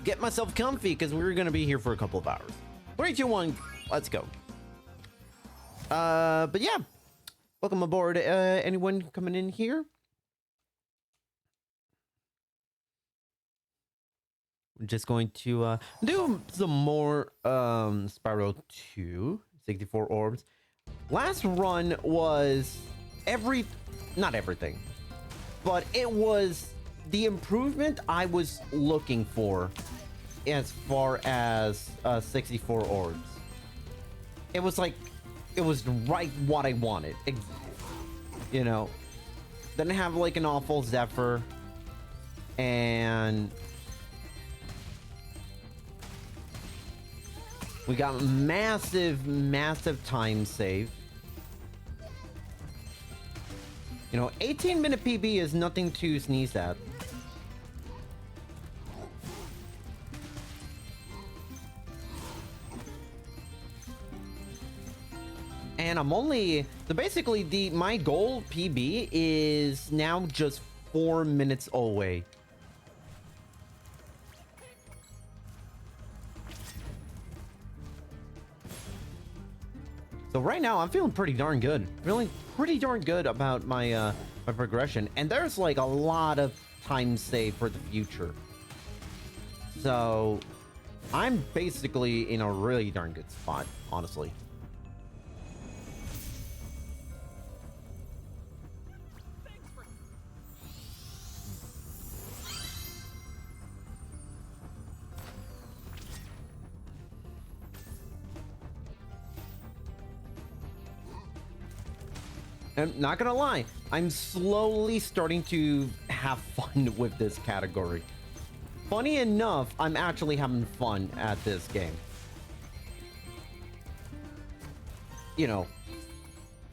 get myself comfy because we're gonna be here for a couple of hours. 3, 2, 1, let's go. But yeah, welcome aboard. Anyone coming in here? We're just going to do some more Spyro 2, 64 orbs. Last run was not everything, but it was the improvement I was looking for as far as 64 orbs. It was like, it was right what I wanted. You know, didn't have like an awful Zephyr, and we got massive time save. You know, 18-minute PB is nothing to sneeze at. And I'm only, so basically my goal PB is now just 4 minutes away. So right now I'm feeling pretty darn good. Feeling pretty darn good about my my progression. And there's like a lot of time saved for the future. So I'm basically in a really darn good spot, honestly. I'm not gonna lie, I'm slowly starting to have fun with this category. Funny enough, I'm actually having fun at this game. You know,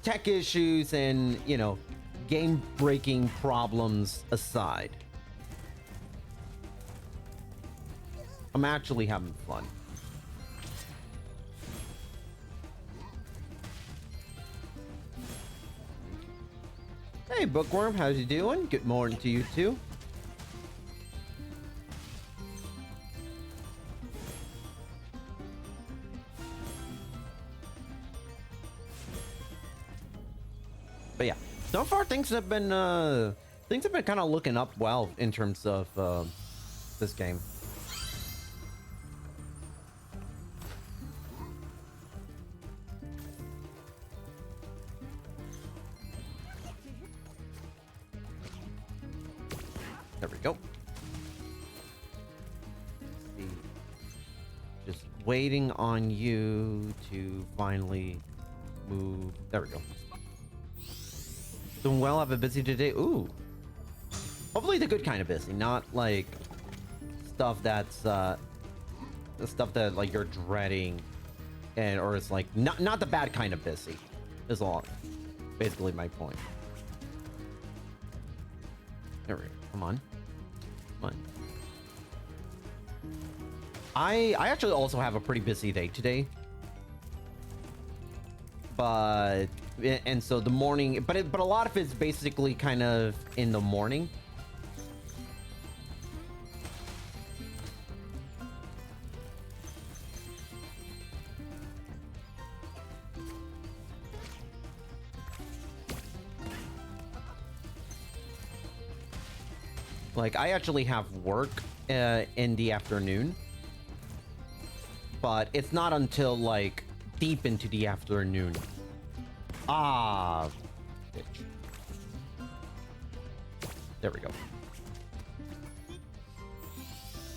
tech issues and, you know, game-breaking problems aside, I'm actually having fun. Hey, Bookworm, how's you doing? Good morning to you too. But yeah, so far things have been kind of looking up well in terms of this game. There we go. Let's see. Just waiting on you to finally move. There we go. Doing well. Have a busy today. Ooh. Hopefully the good kind of busy, not like stuff that's the stuff that like you're dreading, and or it's like not the bad kind of busy. Is all basically my point. There we go. Come on. Come on. I actually also have a pretty busy day today. But and so the morning, but a lot of it's basically kind of in the morning. Like, I actually have work in the afternoon, but it's not until like deep into the afternoon. Ah, bitch. There we go.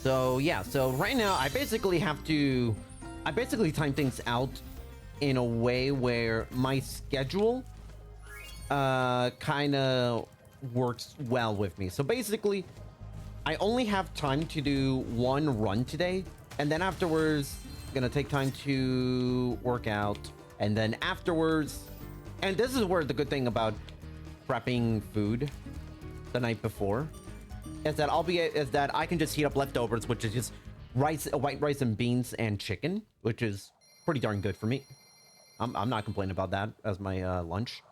So yeah, so right now I basically time things out in a way where my schedule kind of works well with me. So basically, I only have time to do one run today, and then afterwards, gonna take time to work out, and then afterwards, and this is where the good thing about prepping food the night before is that I can just heat up leftovers, which is just rice, white rice and beans and chicken, which is pretty darn good for me. I'm not complaining about that as my lunch.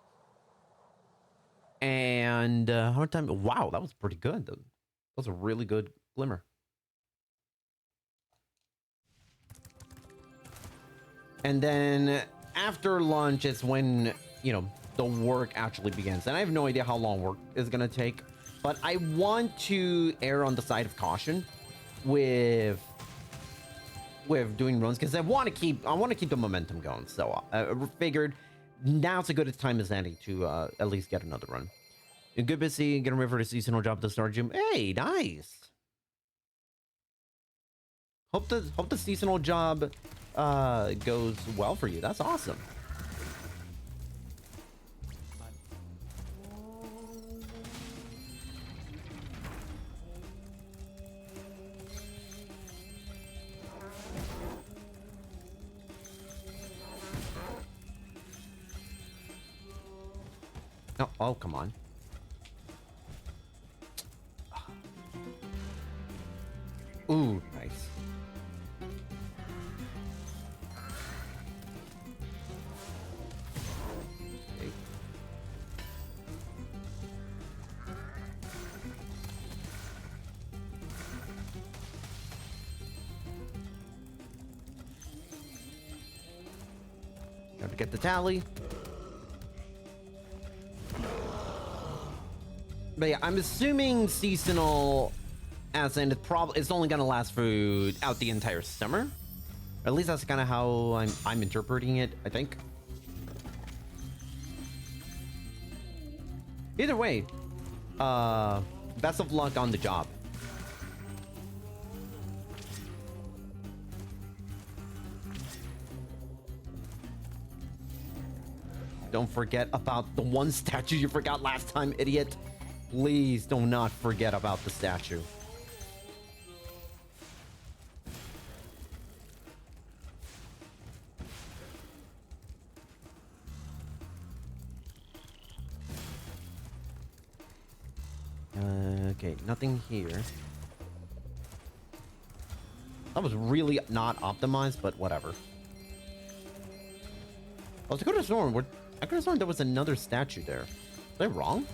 And how much time? Wow, that was pretty good. That was a really good glimmer. And then after lunch is when, you know, the work actually begins. And I have no idea how long work is going to take, but I want to err on the side of caution with doing runs because I want to keep the momentum going. So I figured now's a good time as any to at least get another run. You're good busy getting ready for the seasonal job to start, Jim. Hey, nice. Hope the seasonal job goes well for you. That's awesome. Oh, come on. Ooh, nice. Okay. Got to get the tally. But yeah, I'm assuming seasonal, as in it's only gonna last for out the entire summer. Or at least that's kind of how I'm interpreting it, I think. Either way, best of luck on the job. Don't forget about the one statue you forgot last time, idiot. Please do not forget about the statue. Okay, nothing here. That was really not optimized, but whatever. Oh, to go to the storm. I could have sworn there was another statue there. Was I wrong?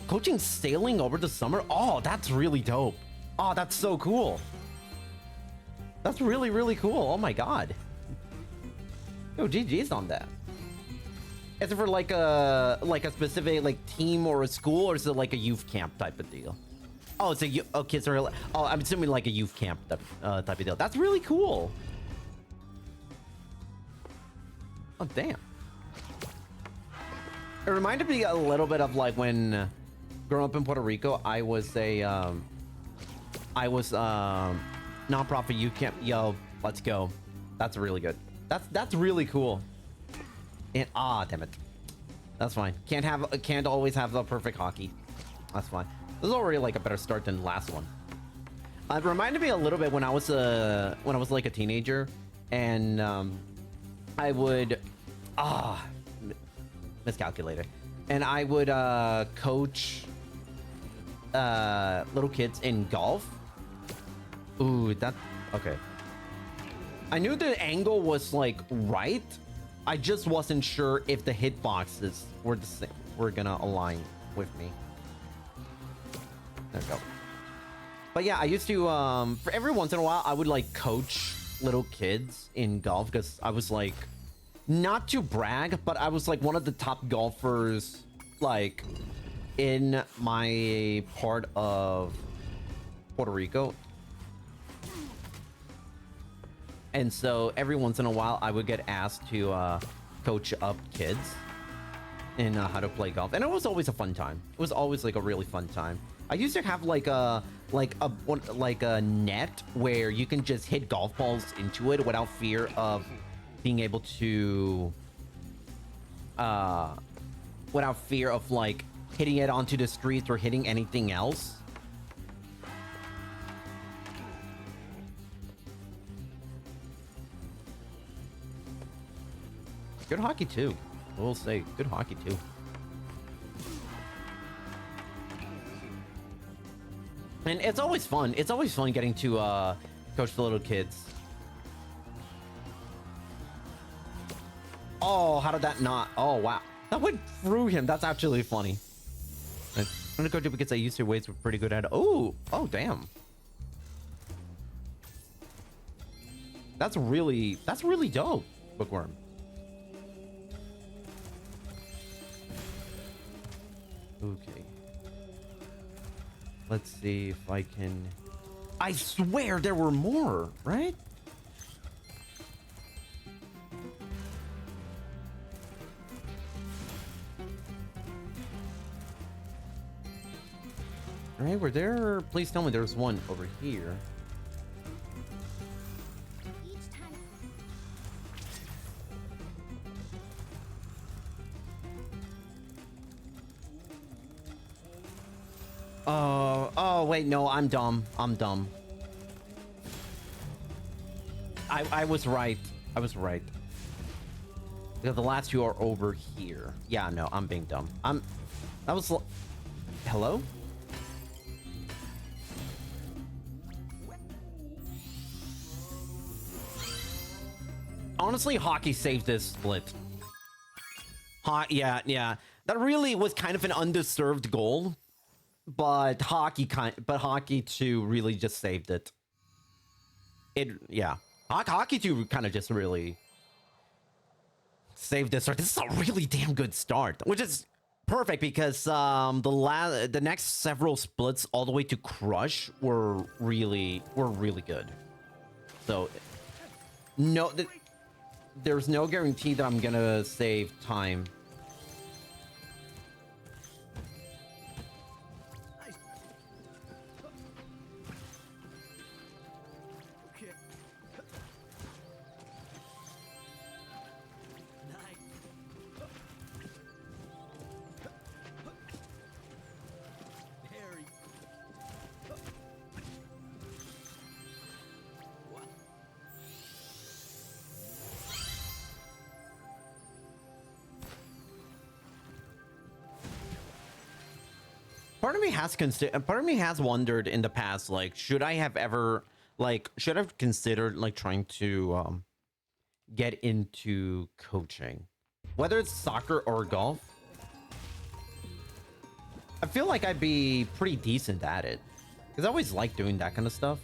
Coaching sailing over the summer? Oh, that's really dope. Oh, that's so cool. That's really, really cool. Oh my god. Yo, GG's on that. Is it for like a specific like team or a school, or is it like a youth camp type of deal? Oh, it's a kids are. Oh, I'm assuming like a youth camp type of deal. That's really cool. Oh damn. It reminded me a little bit of like when growing up in Puerto Rico, I was nonprofit youth camp. Yo, let's go. That's really good. That's really cool. And damn it. That's fine. Can't always have the perfect hockey. That's fine. This is already like a better start than the last one. It reminded me a little bit when I was like a teenager, and I would miscalculated, and I would coach little kids in golf. Ooh, that okay. I knew the angle was like right. I just wasn't sure if the hitboxes were the same, were gonna align with me. There we go. But yeah, I used to for every once in a while I would like coach little kids in golf, because I was like, not to brag, but I was like one of the top golfers like in my part of Puerto Rico. And so every once in a while I would get asked to coach up kids in how to play golf, and it was always a fun time. It was always like a really fun time. I used to have like a net where you can just hit golf balls into it without fear of being able to without fear of like hitting it onto the streets or hitting anything else. Good hockey too. I will say, good hockey too. And it's always fun. It's always fun getting to coach the little kids. Oh, how did that not? Oh, wow. That went through him. That's actually funny. I'm gonna go to because I used to ways were pretty good at it. Oh, damn. That's really dope, Bookworm. Okay. Let's see if I can... I swear there were more, right? Right, were there... Please tell me there's one over here. Oh, wait, no, I'm dumb. I'm dumb. I was right. I was right. Because the last two are over here. Yeah, no, I'm being dumb. That was... Hello? Honestly, Hockey saved this split. Yeah. That really was kind of an undeserved goal. But Hockey 2 really just saved it. Yeah. Hockey 2 kind of just really saved this start. This is a really damn good start, which is perfect because the next several splits all the way to Crush were really good. So no, there's no guarantee that I'm gonna save time. Part of me has wondered in the past, like, should I have considered like trying to get into coaching, whether it's soccer or golf. I feel like I'd be pretty decent at it because I always like doing that kind of stuff.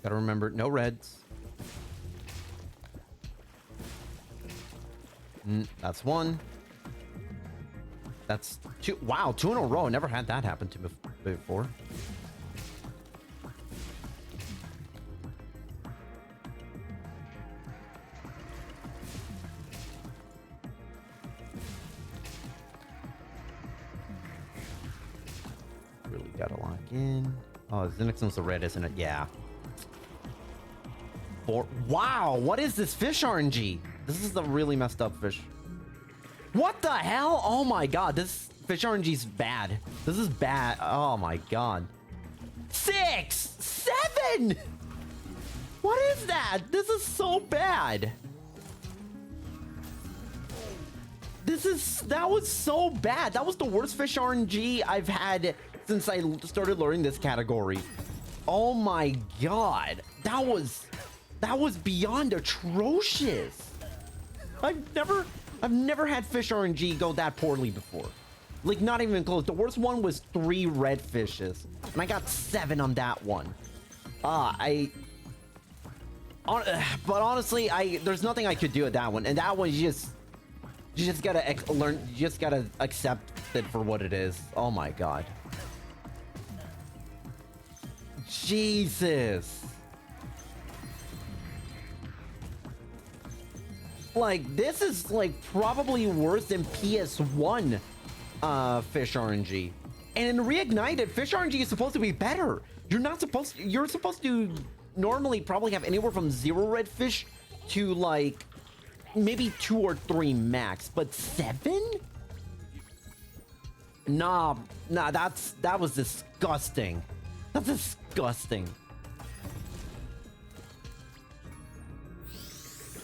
Gotta remember, no reds. That's one. That's two. Wow, 2 in a row. Never had that happen to me before. Really gotta lock in. Oh, the next one's the red, isn't it? Yeah. Wow, what is this fish RNG? This is a really messed up fish. What the hell? Oh my god, this fish RNG is bad. This is bad. Oh my god. 6! 7! What is that? This is so bad. That was so bad. That was the worst fish RNG I've had since I started learning this category. Oh my god. That was beyond atrocious. I've never had fish RNG go that poorly before. Like, not even close. The worst one was 3 red fishes, and I got 7 on that one. But honestly, there's nothing I could do at that one, and that one you just gotta learn. You just gotta accept it for what it is. Oh my god. Jesus. Like, this is like probably worse than PS1 fish RNG. And in Reignited, fish RNG is supposed to be better. You're supposed to normally probably have anywhere from 0 red fish to like maybe 2 or 3 max, but 7? Nah, that was disgusting. That's disgusting.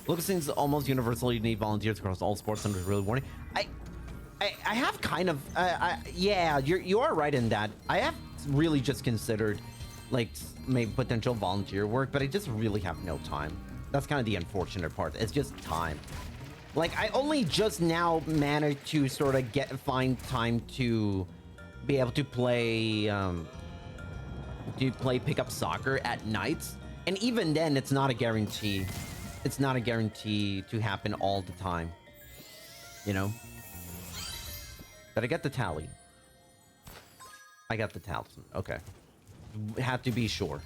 Look, since almost universally you need volunteers across all sports under really warning. I have kind of, yeah, you are right in that. I have really just considered like maybe potential volunteer work, but I just really have no time. That's kind of the unfortunate part. It's just time. Like I only just now managed to sort of find time to be able to play pickup soccer at nights, and even then it's not a guarantee. It's not a guarantee to happen all the time, you know. Did I get the tally? I got the talisman. Okay. Had to be sure.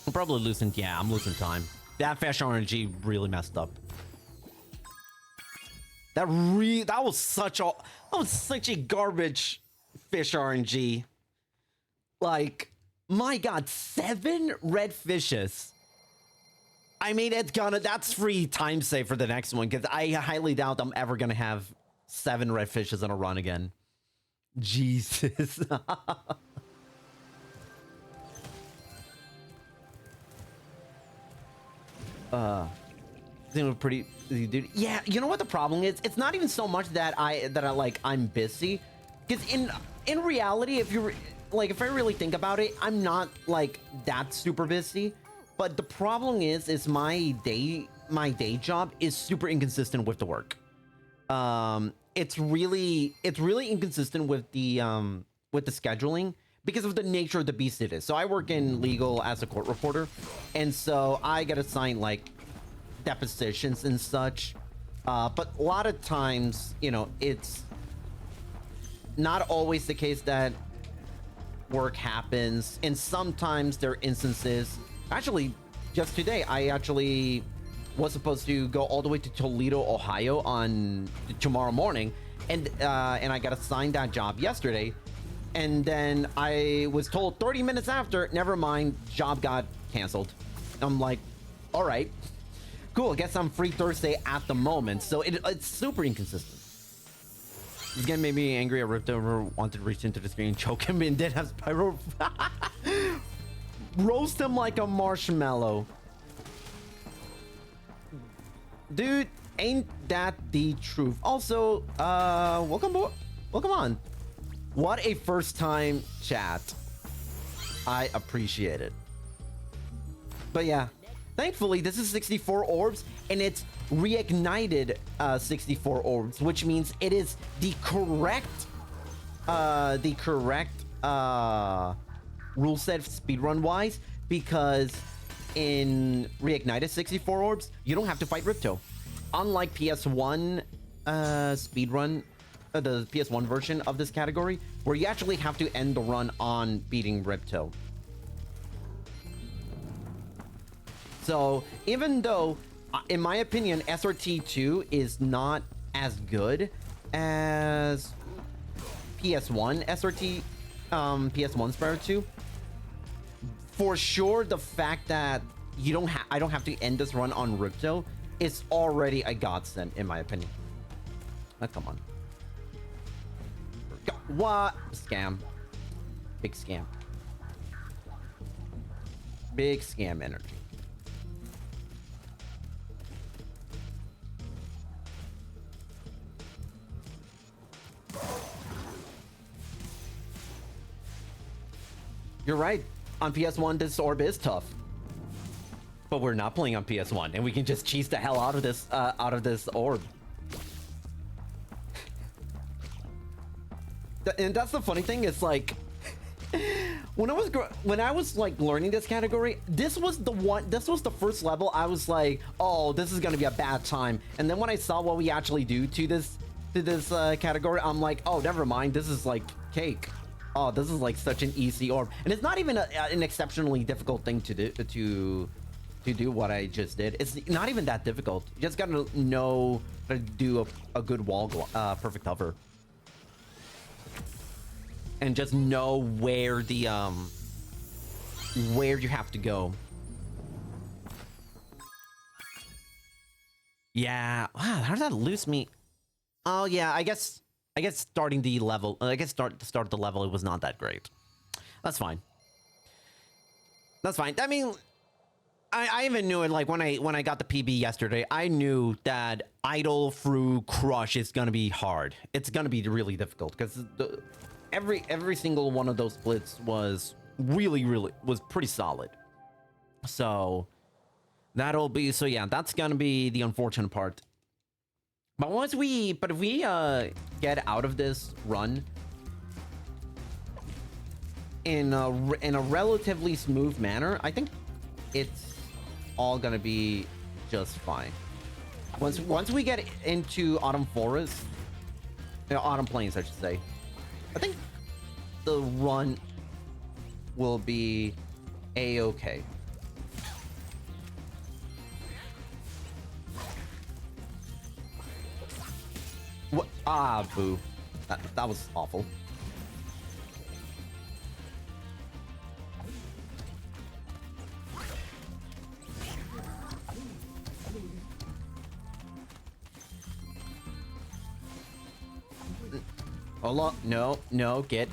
I'm probably losing. Yeah, I'm losing time. That fish RNG really messed up. That was such a garbage fish RNG. Like, my God, 7 red fishes. I mean, that's free time save for the next one, because I highly doubt I'm ever gonna have 7 red fishes in a run again. Jesus. Pretty dude. Yeah, you know what the problem is? It's not even so much that I'm busy, because in reality, if I really think about it, I'm not like that super busy. But the problem is my day job is super inconsistent with the work. It's really inconsistent with the scheduling because of the nature of the beast it is. So I work in legal as a court reporter, and so I get assigned like depositions and such. But a lot of times, you know, it's not always the case that work happens, and sometimes there are instances. Actually, just today, I actually was supposed to go all the way to Toledo, Ohio on tomorrow morning, and I got assigned that job yesterday, and then I was told 30 minutes after, never mind, job got canceled. I'm like, all right, cool, I guess I'm free Thursday at the moment. So it's super inconsistent. This game made me angry. I ripped over, wanted to reach into the screen, choke him, and then have Spyro roast him like a marshmallow. Dude, ain't that the truth? Also, welcome on. What a first time chat. I appreciate it. But yeah, thankfully this is 64 orbs, and it's reignited 64 orbs, which means it is the correct rule set speedrun wise, because in reignited 64 orbs you don't have to fight Ripto, unlike PS1 speedrun, the PS1 version of this category, where you actually have to end the run on beating Ripto. So even though in my opinion SRT 2 is not as good as PS1 SRT, PS1 Spyro 2, for sure the fact that I don't have to end this run on Ripto is already a godsend in my opinion. Come on. What? Scam. Big scam. Big scam energy. You're right. On PS1, this orb is tough, but we're not playing on PS1, and we can just cheese the hell out of this orb. And that's the funny thing. It's like when I was like learning this category, this was the first level I was like, oh, this is gonna be a bad time. And then when I saw what we actually do to this category, I'm like, oh, never mind. This is like cake. Oh, this is like such an easy orb, and it's not even an exceptionally difficult thing to do what I just did. It's not even that difficult. You just gotta know how to do a good wall perfect hover. and just know where the where you have to go. Yeah. Wow, how did that lose me? Oh yeah, I guess starting the level, start the level, it was not that great. That's fine. That's fine. I mean, I even knew it, like when I got the PB yesterday, I knew that idle through crush is gonna be hard. It's gonna be really difficult because every single one of those splits was really was pretty solid. So that'll be, so yeah, that's gonna be the unfortunate part. But if we get out of this run in a relatively smooth manner, I think it's all gonna be just fine. Once we get into Autumn Forest, Autumn Plains, I should say, I think the run will be a-okay. What? Ah, boo. That was awful. Hold on. No, get.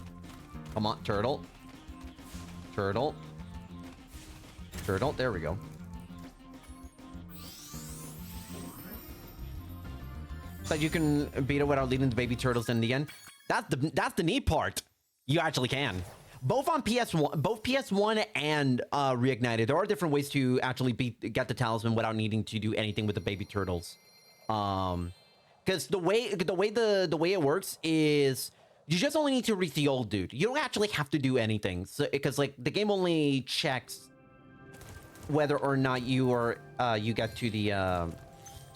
Come on, turtle. Turtle. There we go. That you can beat it without leading the baby turtles in the end. That's the neat part. You actually can. Both on PS1 and Reignited, there are different ways to actually get the talisman without needing to do anything with the baby turtles. Because the way it works is you just only need to reach the old dude. You don't actually have to do anything. So because like the game only checks whether or not you get to the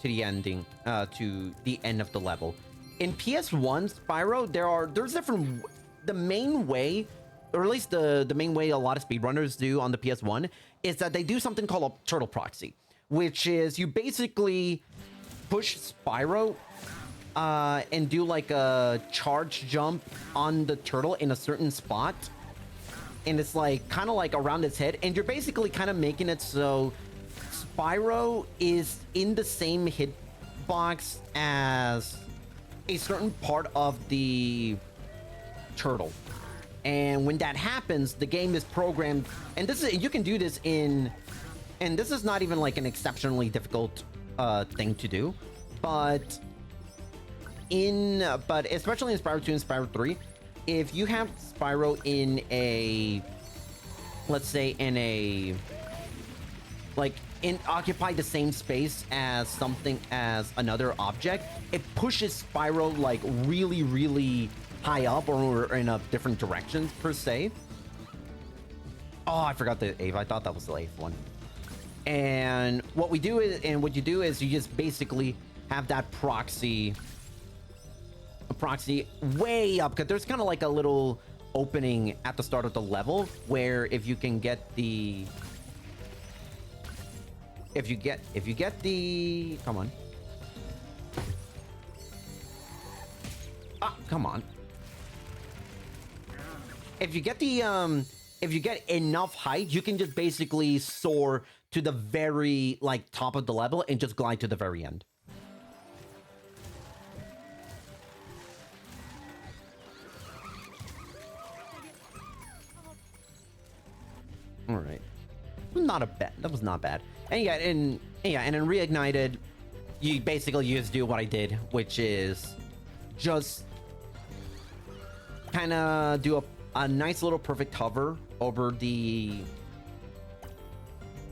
ending, to the end of the level. In PS1 Spyro, there's different. The main way, or at least the main way a lot of speedrunners do on the PS1 is that they do something called a turtle proxy, which is you basically push Spyro and do like a charge jump on the turtle in a certain spot, and it's like kind of like around its head, and you're basically kind of making it so Spyro is in the same hitbox as a certain part of the turtle. And when that happens, the game is programmed, and you can do this and this is not even like an exceptionally difficult thing to do, but especially in Spyro 2 and Spyro 3, if you have Spyro in a, let's say in a, like, occupy the same space as another object, it pushes Spyro like really high up or in a different directions per se. Oh, I forgot the 8th. I thought that was the 8th one. And what you do is you just basically have that proxy way up, because there's kind of like a little opening at the start of the level where if you get the come on. Ah, come on. If you get enough height, you can just basically soar to the very like top of the level and just glide to the very end. All right. That was not bad. And yeah, and in Reignited, you basically just do what I did, which is just kind of do a nice little perfect hover over the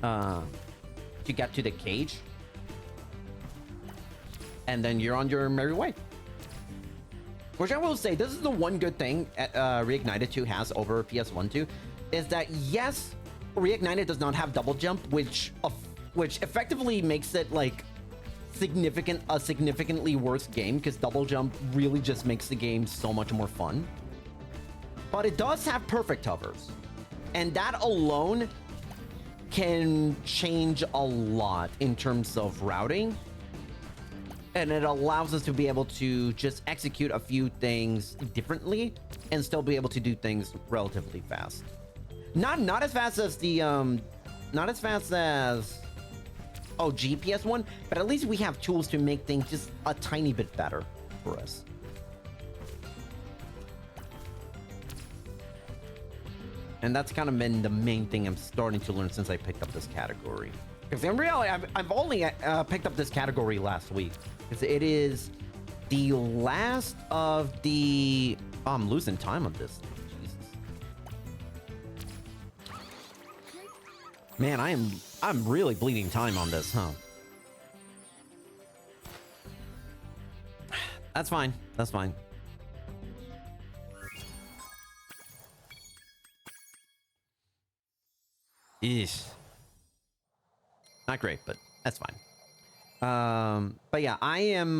to get to the cage, and then you're on your merry way. Which I will say, this is the one good thing Reignited 2 has over PS1 2, is that yes, Reignited does not have double jump, which effectively makes it like a significantly worse game, because double jump really just makes the game so much more fun. But it does have perfect hovers, and that alone can change a lot in terms of routing. and it allows us to be able to just execute a few things differently and still be able to do things relatively fast. Not as fast as the not as fast as GPS one, but at least we have tools to make things just a tiny bit better for us. And that's kind of been the main thing I'm starting to learn since I picked up this category. Because in reality, I've only picked up this category last week. Because it is the last of the... Oh, I'm losing time on this. Jesus. Man, I'm really bleeding time on this, huh? That's fine. That's fine. Eesh. Not great, but that's fine. But yeah, I'm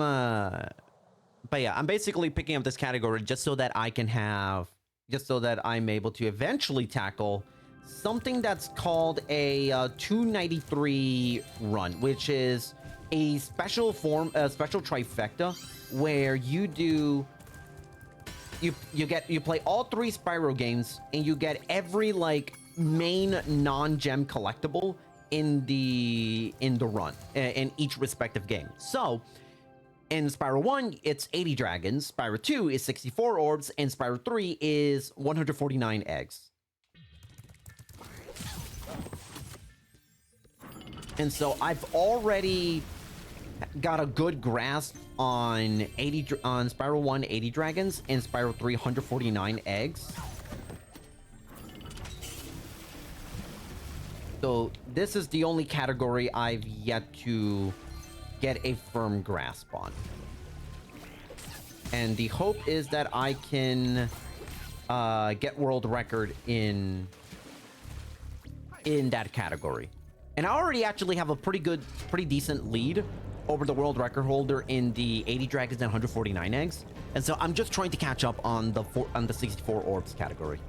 basically picking up this category just so that I can have, just so that I'm able to eventually tackle something that's called a 293 run, which is a special form, a special trifecta, where you do, you play all 3 Spyro games, and you get every like main non-gem collectible in the run in each respective game. So in Spyro 1 it's 80 dragons, Spyro 2 is 64 orbs, and Spyro 3 is 149 eggs. And so I've already got a good grasp on Spyro 1 80 dragons and Spyro 3 149 eggs. So this is the only category I've yet to get a firm grasp on. And the hope is that I can get world record in that category. And I already actually have a pretty decent lead over the world record holder in the 80 dragons and 149 eggs. And so I'm just trying to catch up on the 64 orbs category.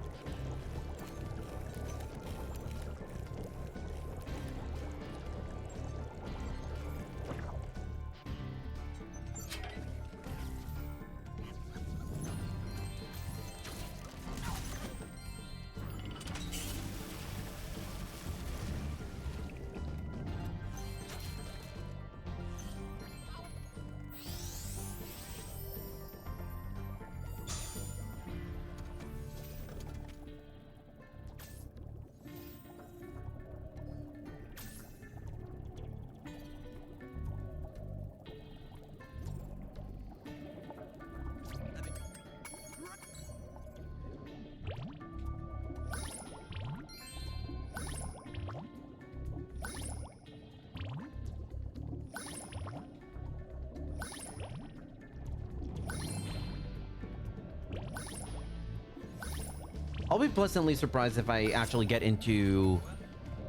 I'll be pleasantly surprised if I actually get into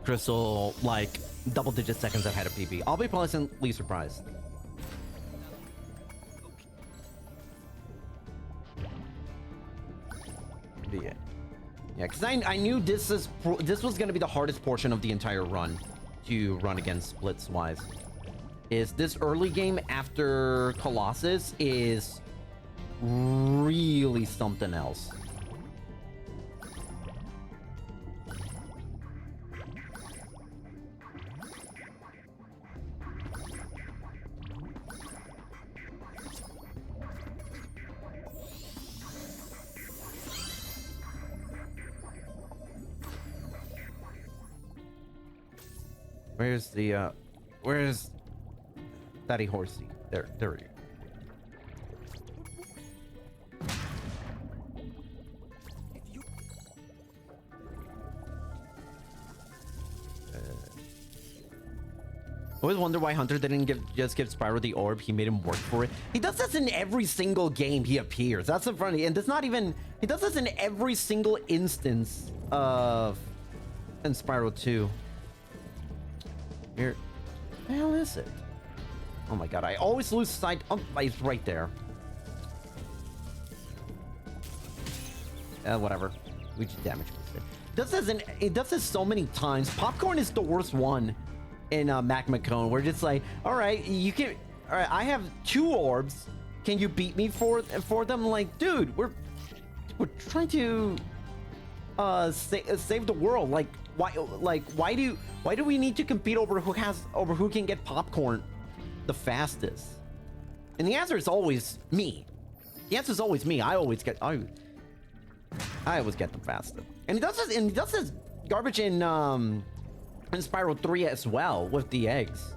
Crystal like double-digit seconds ahead of PB. I'll be pleasantly surprised. Yeah, because I knew this was going to be the hardest portion of the entire run to run against splits-wise. Is this early game after Colossus is really something else. Where's Daddy Horsey? There we go. I always wonder why Hunter didn't just give Spyro the orb. He made him work for it. He does this in every single game he appears. That's so funny. And it's not even... He does this in every single instance of... in Spyro 2. Here... What the hell is it? Oh my god, I always lose sight... Oh, it's right there. Whatever. We just damage it. It does this so many times. Popcorn is the worst one in Magma Cone. We're just like, all right, you can... all right, I have 2 orbs. Can you beat me for them? Like, dude, we're trying to save the world. Like, why do we need to compete over who can get popcorn the fastest? And the answer is always me. The answer is always me. I always get them fastest. And he does this garbage in Spiral 3 as well with the eggs.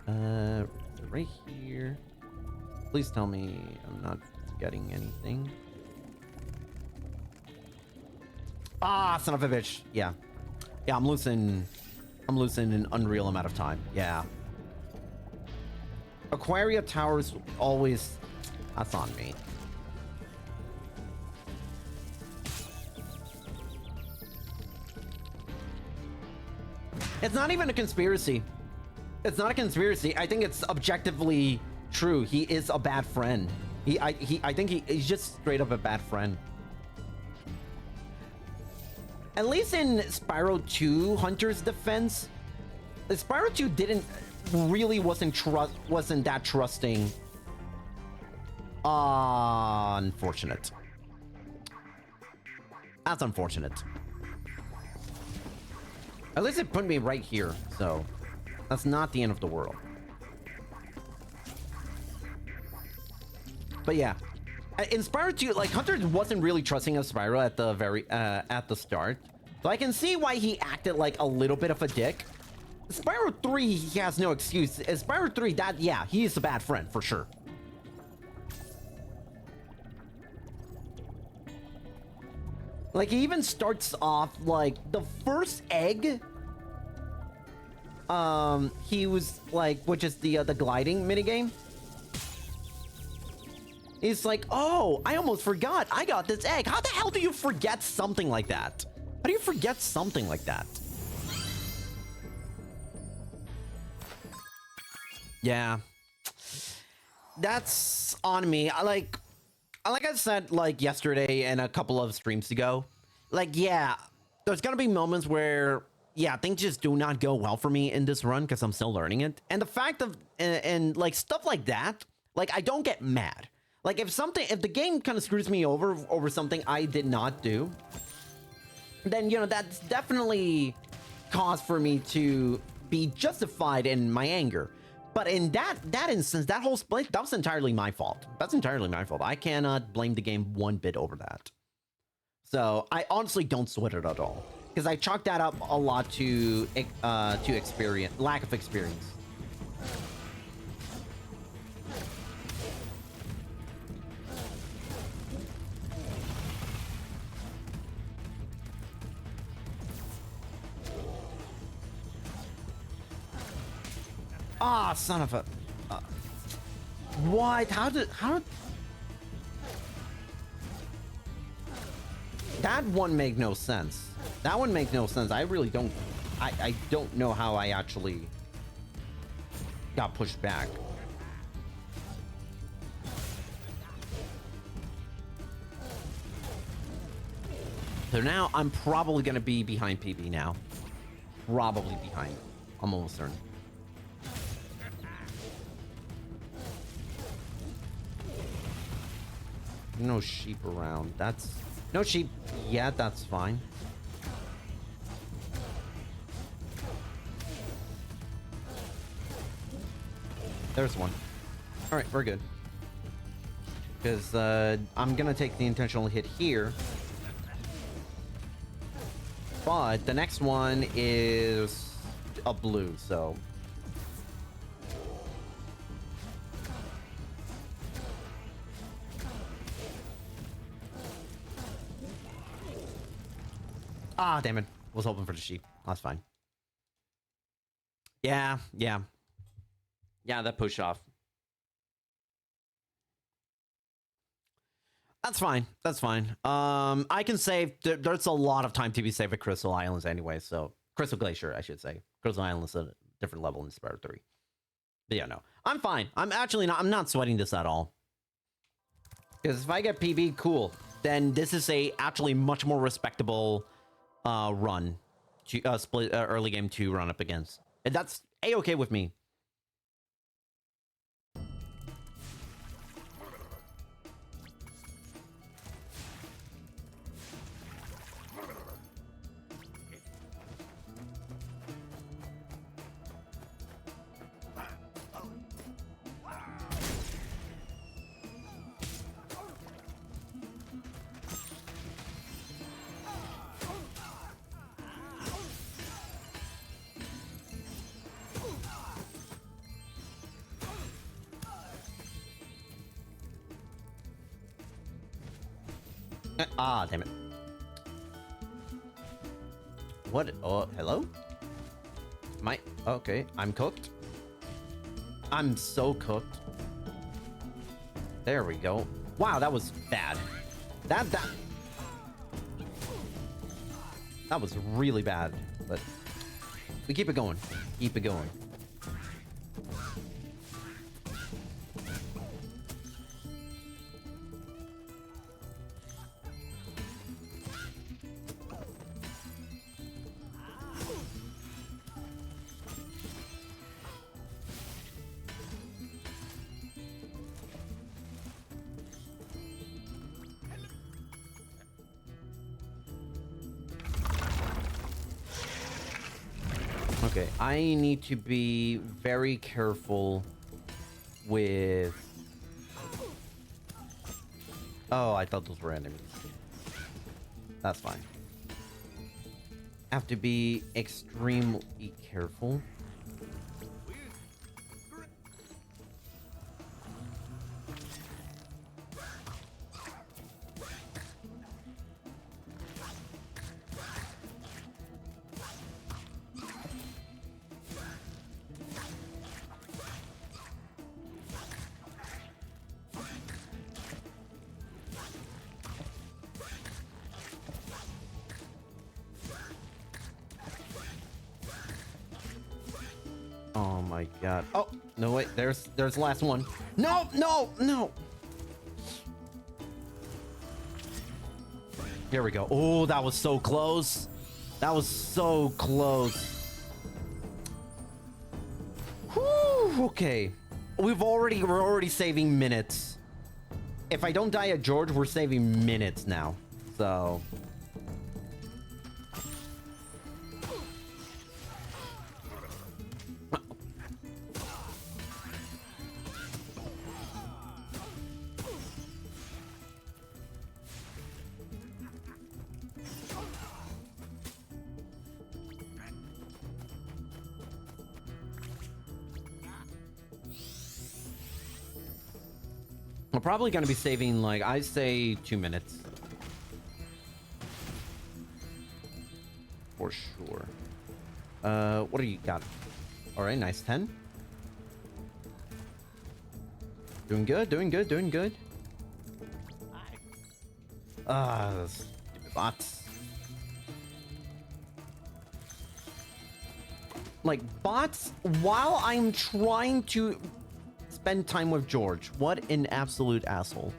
Right here. Please tell me I'm not getting anything. Ah, son of a bitch. Yeah. Yeah, I'm losing an unreal amount of time. Yeah. Aquaria Towers always... That's on me. It's not even a conspiracy. It's not a conspiracy. I think it's objectively true. He is a bad friend. I think he's just straight up a bad friend. At least in Spyro 2 Hunter's defense, Spyro 2 wasn't that trusting. Unfortunate. That's unfortunate. At least it put me right here, so that's not the end of the world. But yeah, in Spyro 2, like, Hunter wasn't really trusting of Spyro at the start, so I can see why he acted like a little bit of a dick. Spyro 3, he has no excuse. Spyro 3, yeah, he is a bad friend for sure. Like, he even starts off like the first egg. He was like, which is the gliding minigame. He's like, oh, I almost forgot. I got this egg. How the hell do you forget something like that? How do you forget something like that? Yeah. That's on me. Like I said, like, yesterday and a couple of streams ago, like, yeah, there's gonna be moments where, yeah, things just do not go well for me in this run because I'm still learning it. And the fact of, and like, stuff like that, like, I don't get mad. Like, if the game kind of screws me over something I did not do, then, you know, that's definitely cause for me to be justified in my anger. But in that instance, that whole split, that was entirely my fault. That's entirely my fault. I cannot blame the game one bit over that. So I honestly don't sweat it at all, because I chalk that up a lot to experience, lack of experience. Ah, son of a... what? How... That one make no sense. That one make no sense. I really don't... I don't know how I actually got pushed back. So now I'm probably going to be behind PB now. Probably behind. I'm almost certain. No sheep around. That's... no sheep. Yeah, that's fine. There's one. All right, we're good. Because I'm going to take the intentional hit here. But the next one is a blue, so... ah, damn it. Was hoping for the sheep. That's fine. Yeah. Yeah, that push off. That's fine. That's fine. I can save. There's a lot of time to be saved at Crystal Islands anyway, so... Crystal Glacier, I should say. Crystal Islands is a different level in Spyro 3. But yeah, no. I'm fine. I'm actually not... I'm not sweating this at all. Because if I get PB, cool. Then this is a actually much more respectable... run to split early game to run up against, and that's a-okay with me. Ah, damn it. What? Oh, hello? Okay, I'm cooked. I'm so cooked. There we go. Wow, that was bad. That was really bad, but we keep it going. Keep it going. Okay, I need to be very careful with... Oh, I thought those were enemies. That's fine. Have to be extremely careful. Oh my god. Oh, no, wait, there's the last one. No, no, no. Here we go. Oh, that was so close. That was so close. Whew, okay. We're already saving minutes. If I don't die at George, we're saving minutes now. So... we're probably going to be saving, like, I say 2 minutes. For sure. What do you got? All right, nice 10. Doing good, doing good, doing good. Stupid bots. Like, bots, while I'm trying to spend time with George. What an absolute asshole.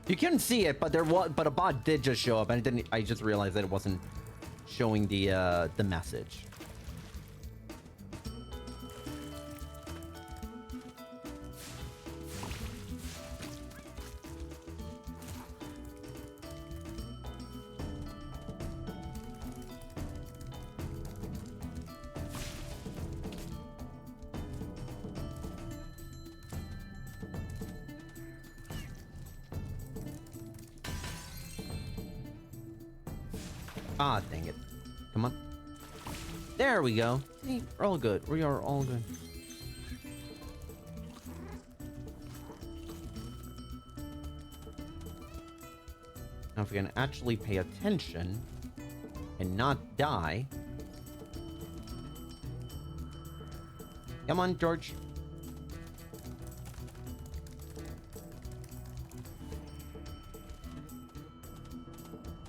You couldn't see it, but a bot did just show up, and I just realized that it wasn't showing the message. Ah, dang it. Come on. There we go. See, we're all good. We are all good. Now, if we can actually pay attention and not die. Come on, George.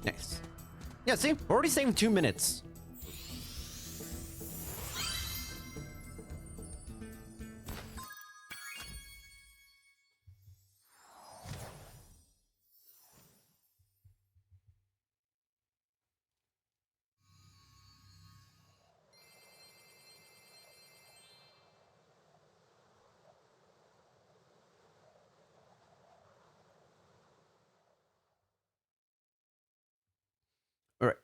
Nice. Yeah, see? We're already saving 2 minutes. All right.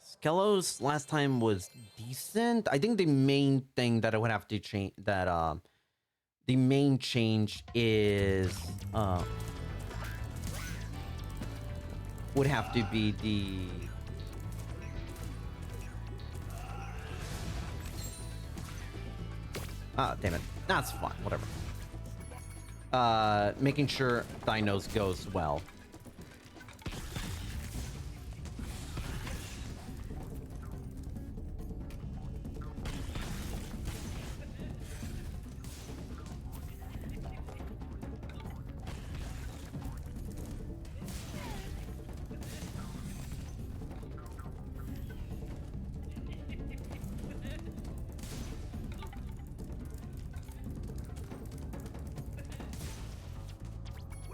Skello's last time was decent. I think the main thing that I would have to change the main change is would have to be the... Ah, damn it. That's fine. Whatever. Making sure Dinos goes well.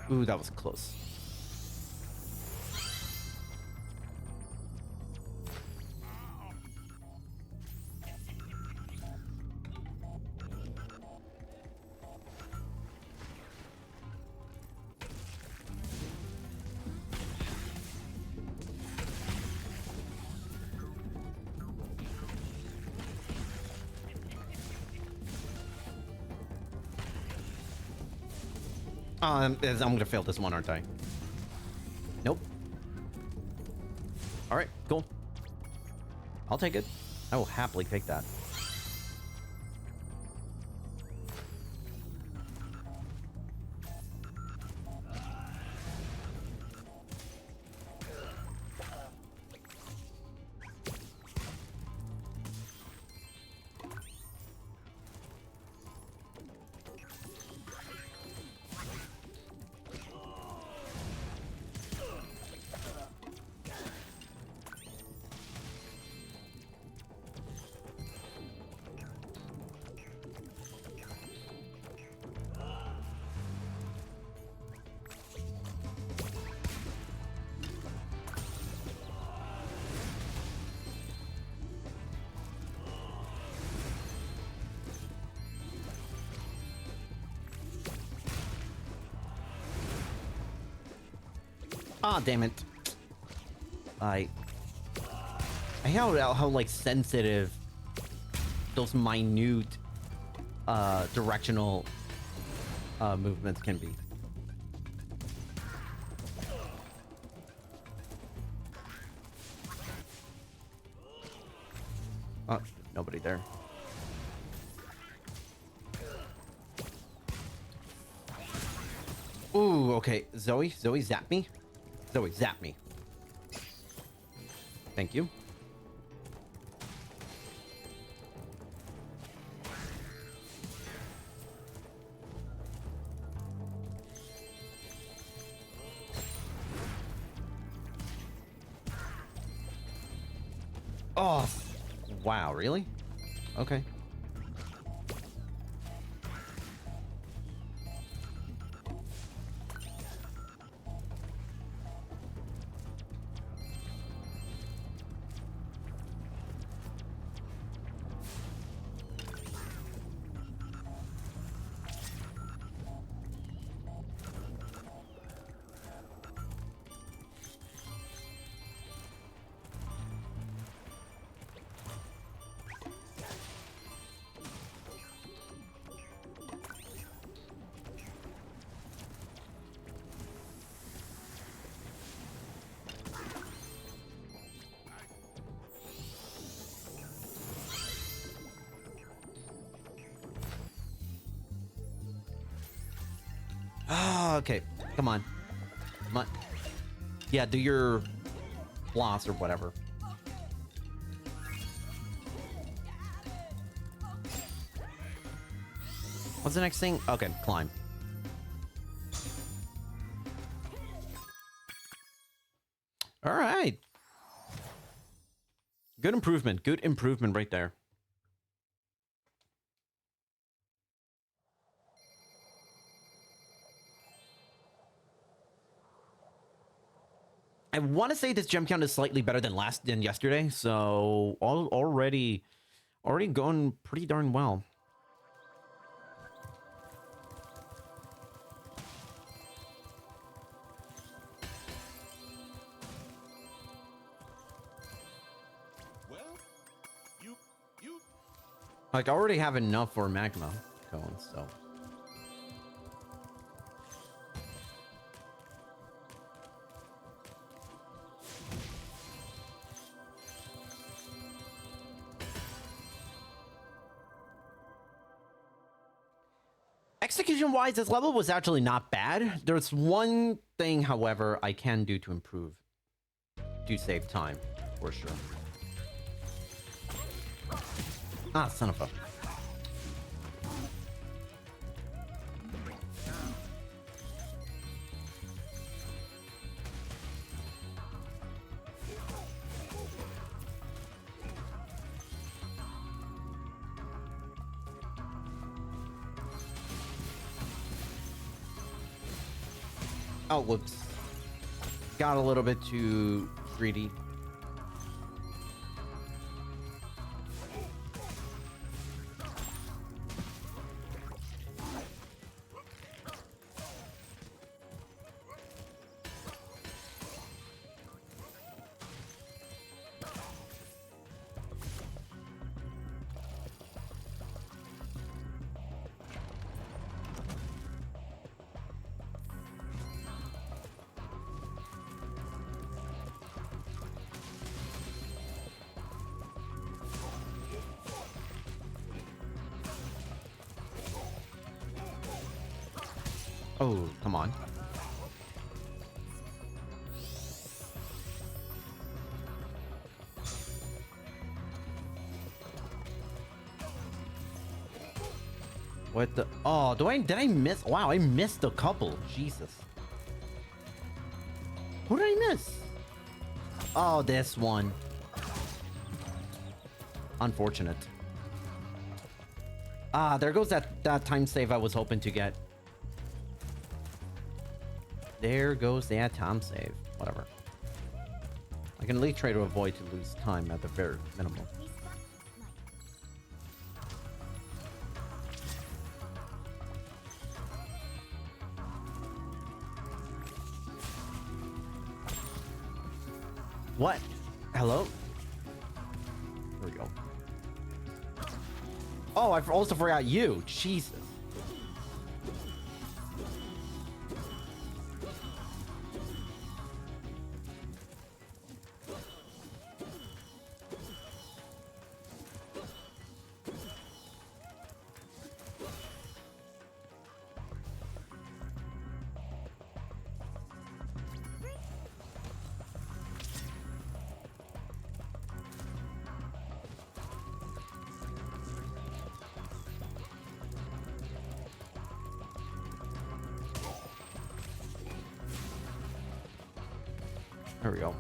Ooh, that was close. I'm gonna fail this one, aren't I? Nope. All right, cool. I'll take it. I will happily take that. Ah, damn it. I hate how like sensitive those minute directional movements can be. Oh, nobody there. Ooh, okay. Zoe, zap me. Zoe, zap me. Thank you. Oh, wow, really? Okay. Okay, come on. Come on. Yeah, do your floss or whatever. What's the next thing? Okay, climb. All right. Good improvement. Good improvement right there. I want to say this gem count is slightly better than yesterday, so already going pretty darn well. Well, you Like I already have enough for magma going, so. Execution-wise, this level was actually not bad. There's one thing, however, I can do to improve. To save time, for sure. Ah, son of a... Oh, whoops. Got a little bit too greedy. Oh, come on. What the? Oh, did I miss? Wow, I missed a couple. Jesus. Who did I miss? Oh, this one. Unfortunate. Ah, there goes that time save I was hoping to get. There goes that time save. Whatever. I can at least try to avoid to lose time at the very minimum. What? Hello? There we go. Oh, I also forgot you. Jesus. There we go.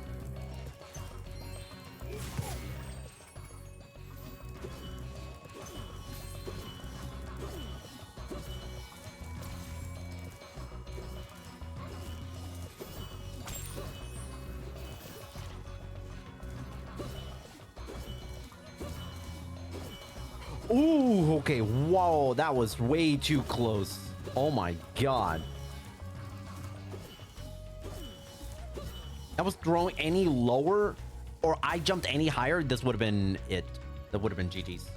Ooh, okay. Whoa, that was way too close. Oh my god. I was throwing any lower or I jumped any higher, this would have been it. That would have been GG's.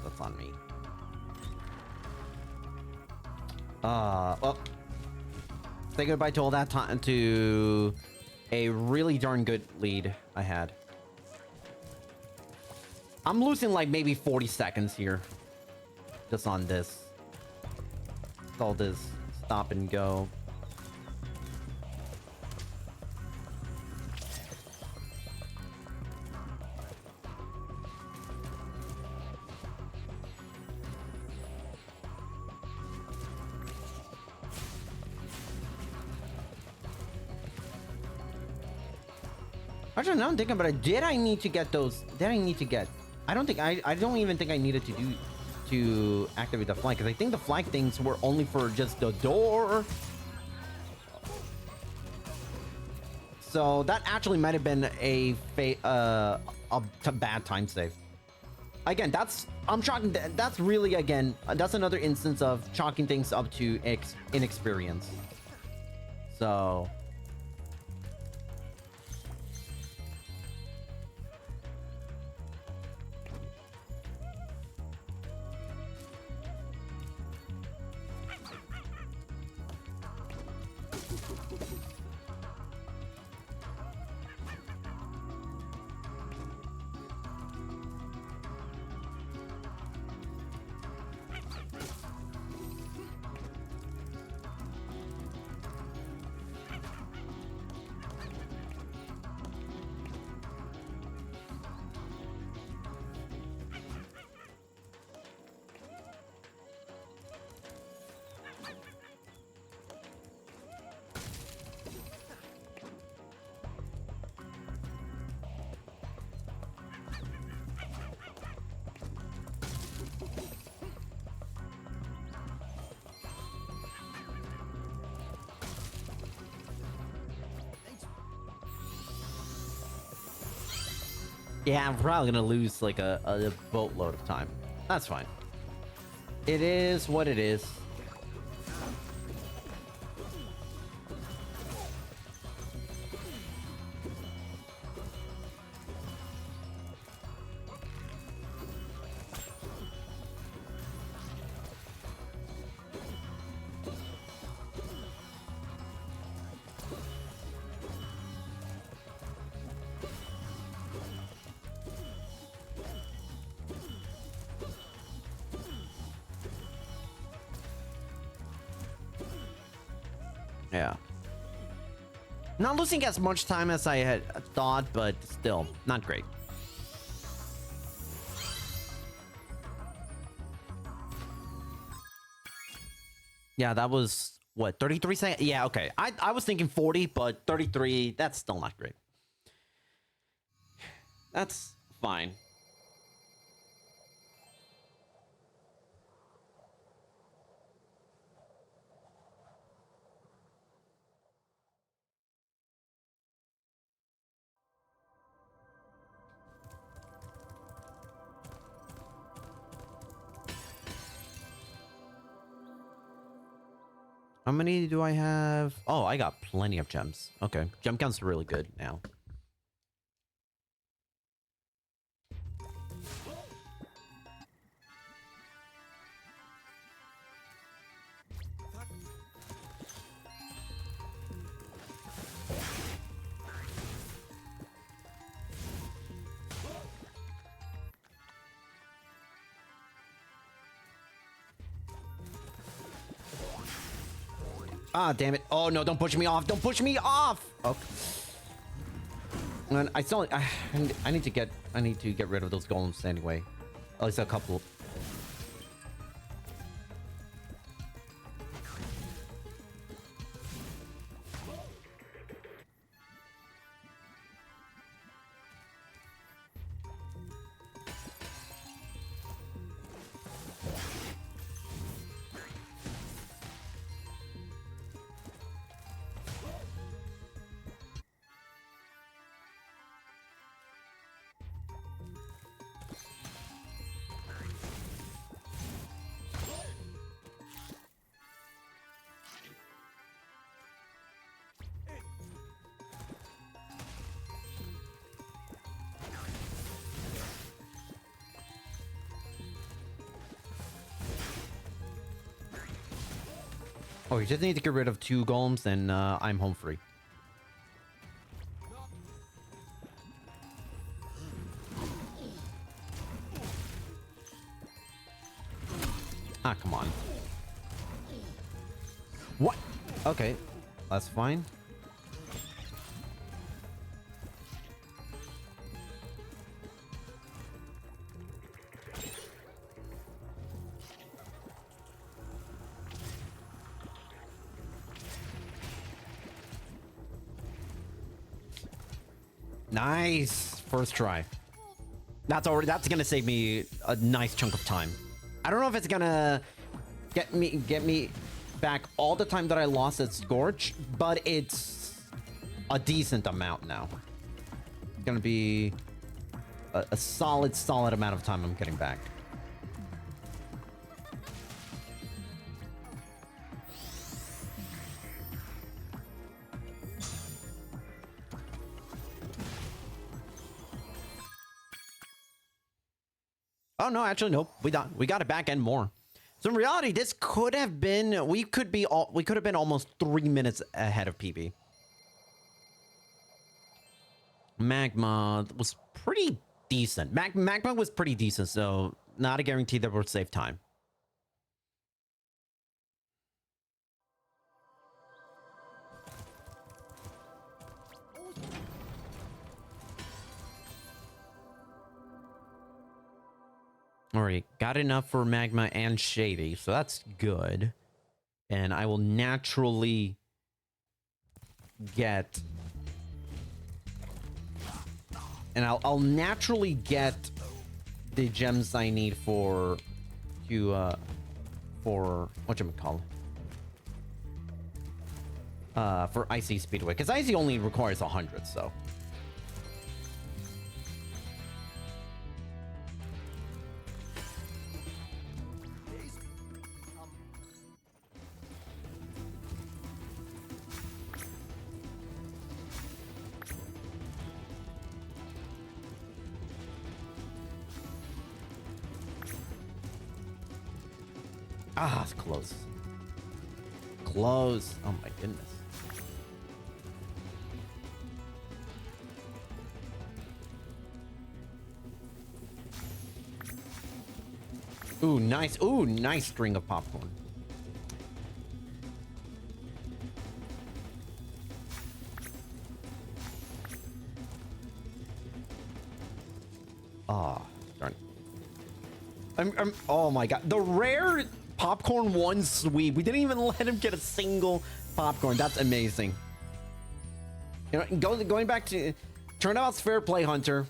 That's on me. Well, say goodbye to all that time to a really darn good lead I had. I'm losing like maybe 40 seconds here. Just on this. All this stop and go. Actually, now I'm thinking about it. Did I need to get those? Did I need to get? I don't think I don't even think I needed to activate the flag, because I think the flag things were only for just the door. So that actually might have been a bad time save. Again, I'm chalking. That's really, again, that's another instance of chalking things up to inexperience. So. Yeah, I'm probably gonna lose like a boatload of time. That's fine. It is what it is. Yeah. Not losing as much time as I had thought, but still, not great. Yeah, that was, what, 33 seconds? Yeah, okay. I was thinking 40, but 33, that's still not great. That's fine. How many do I have? Oh, I got plenty of gems. Okay, gem count's really good now. Ah, damn it. Oh, no, don't push me off. Don't push me off. Okay. And I still, I need to get rid of those golems anyway. At least a couple. Oh, you just need to get rid of 2 golems, and I'm home free. Ah, come on. What? Okay, that's fine. Nice. First try. That's gonna save me a nice chunk of time. I don't know if it's gonna get me back all the time that I lost at Scorch, but it's a decent amount now. It's gonna be a solid amount of time I'm getting back. Oh no, actually nope. We got it back and more. So in reality, this could have been we could have been almost 3 minutes ahead of PB. Magma was pretty decent. Magma was pretty decent, so not a guarantee that we'll save time. Alright, got enough for Magma and Shady, so that's good. And I will naturally get... And I'll naturally get the gems I need for whatchamacallit? For Icy Speedway, because Icy only requires 100, so... Ah, it's close. Close. Oh my goodness. Ooh, nice. Ooh, nice string of popcorn. Ah, darn it. Oh my god. The rare popcorn one sweep. We didn't even let him get a single popcorn. That's amazing. You know, going back to turnabout's fair play, Hunter.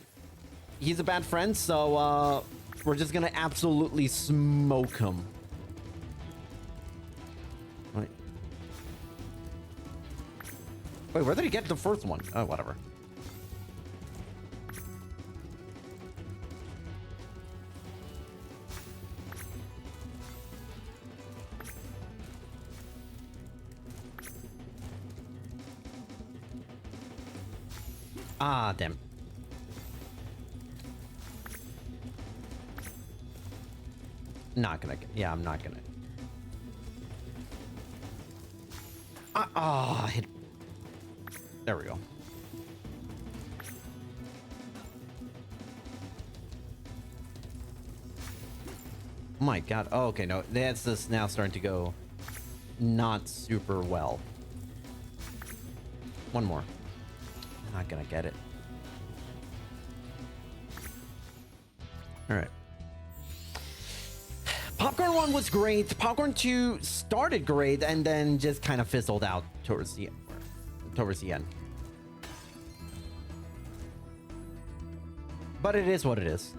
He's a bad friend, so we're just gonna absolutely smoke him. Right. Wait, where did he get the first one? Oh, whatever. Ah, damn. Not gonna get, yeah, I'm not gonna. Hit. There we go. Oh my god. Oh, okay, no, that's just now starting to go not super well. One more. Not gonna get it. All right. Popcorn 1 was great. Popcorn 2 started great and then just kind of fizzled out towards the end. But it is what it is.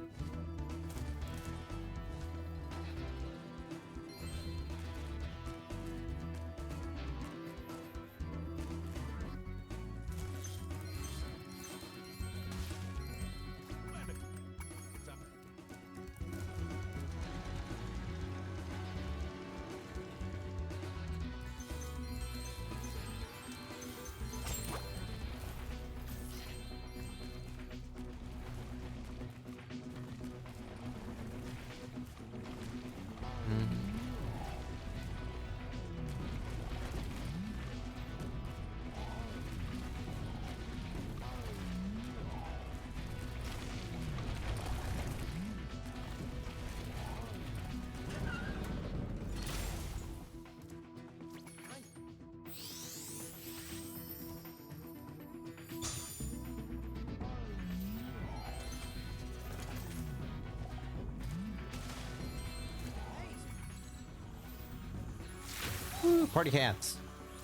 Woo, party cats.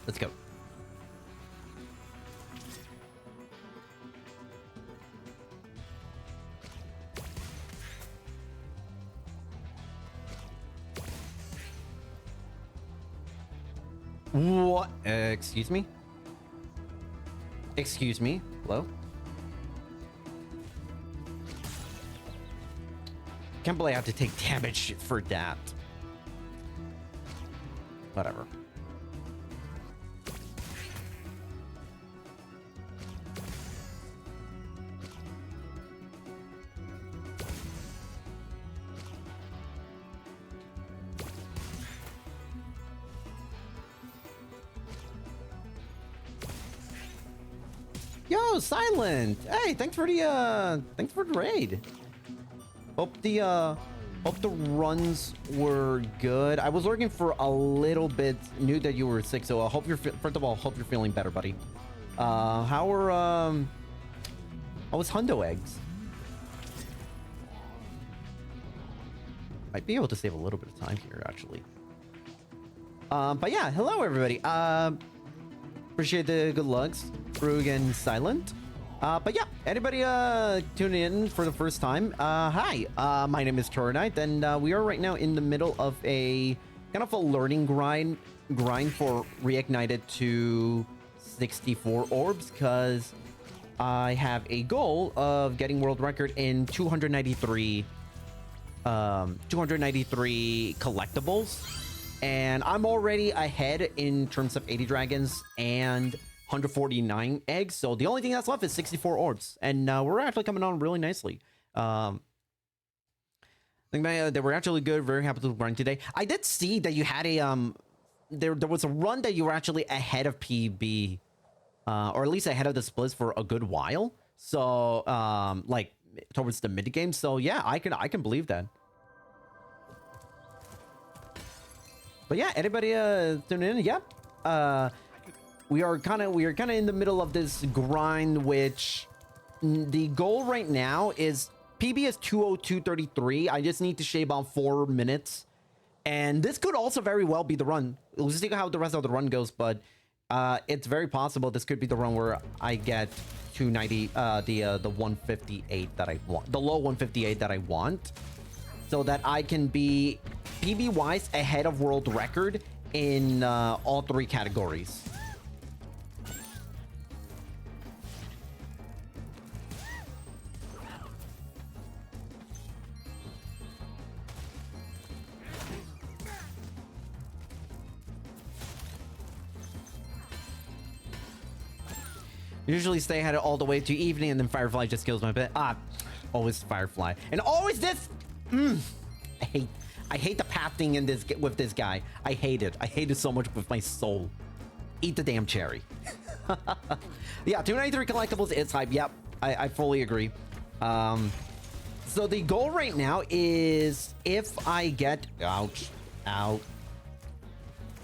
Let's go. What? Excuse me? Excuse me? Hello? Can't believe I have to take damage for that. Whatever. Yo, Silent! Hey, thanks for the raid. Hope the runs were good. I was lurking for a little bit. Knew that you were sick, so I hope first of all, hope you're feeling better, buddy. How was Hundo eggs? Might be able to save a little bit of time here, actually. But yeah, hello everybody. Appreciate the good lugs, Brug and Silent. But yeah, anybody tuning in for the first time, hi, my name is Tornite, and we are right now in the middle of a kind of a learning grind for Reignited to 64 orbs, because I have a goal of getting world record in 293 collectibles, and I'm already ahead in terms of 80 dragons and 149 eggs, so the only thing that's left is 64 orbs, and we're actually coming on really nicely. think they were actually good. Very happy to run today. I did see that you had a there was a run that you were actually ahead of PB, or at least ahead of the splits for a good while. So like towards the mid game. So yeah, I can believe that. But yeah, anybody tune in? Yep. We are kind of in the middle of this grind, which the goal right now is PB is 2:02:33. I just need to shave off 4 minutes, and this could also very well be the run. We'll see how the rest of the run goes, but it's very possible this could be the run where I get 290, the 158 that I want, the low 158 that I want, so that I can be PB wise ahead of world record in all 3 categories. Usually stay ahead all the way to evening, and then Firefly just kills my bit. Always Firefly, and always this. I hate the pathing in this with this guy. I hate it. I hate it so much with my soul. Eat the damn cherry. Yeah, 293 collectibles is hype. Yep, I fully agree. So the goal right now is if I get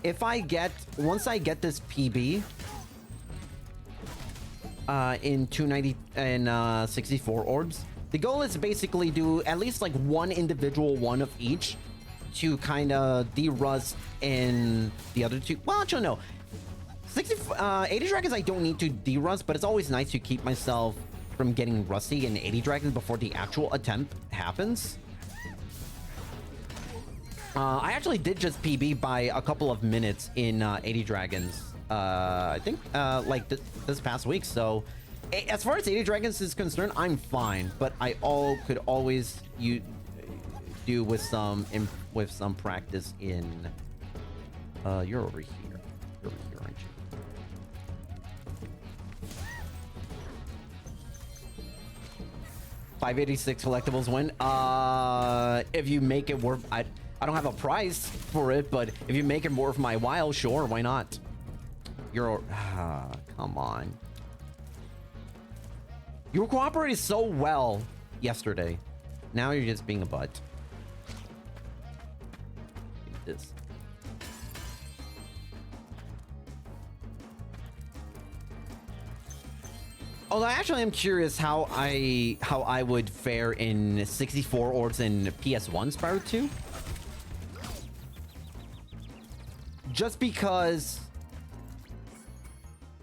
if I get once I get this PB. In 290 and 64 orbs. The goal is to basically do at least like one individual one of each to kind of de-rust in the other 2. Well, actually, no. 80 dragons I don't need to de-rust, but it's always nice to keep myself from getting rusty in 80 dragons before the actual attempt happens. I actually did just PB by a couple of minutes in 80 dragons. I think like this past week. So as far as 80 dragons is concerned, I'm fine, but I could always do with some practice in you're over here. You're over here, aren't you? 586 collectibles win. If you make it worth, I don't have a price for it, but if you make it worth my while, sure, why not? You're come on. You were cooperating so well yesterday. Now you're just being a butt. This. Although actually I'm curious how I would fare in 64 orbs in PS1 Spyro 2. Just because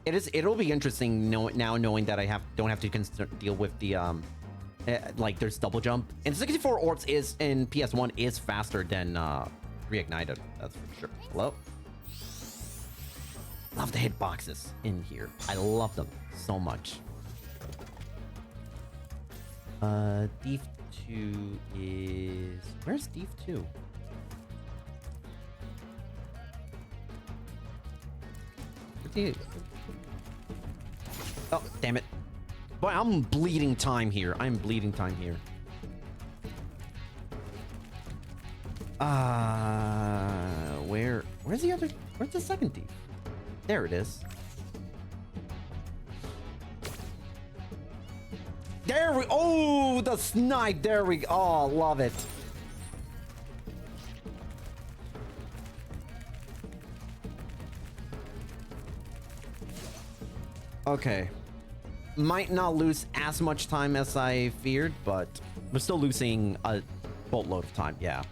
it'll be interesting now knowing that I don't have to deal with the like there's double jump, and 64 orbs is in PS1 is faster than reignited, that's for sure. Hello. Love the hitboxes in here. I love them so much. Thief 2 is... Where's Thief 2? Oh, damn it. Boy, I'm bleeding time here. I'm bleeding time here. Where's the other... Where's the second thief? There it is. There we... Oh, the snipe. There we go. Oh, love it. Okay. Might not lose as much time as I feared, but we're still losing a boatload of time. Yeah.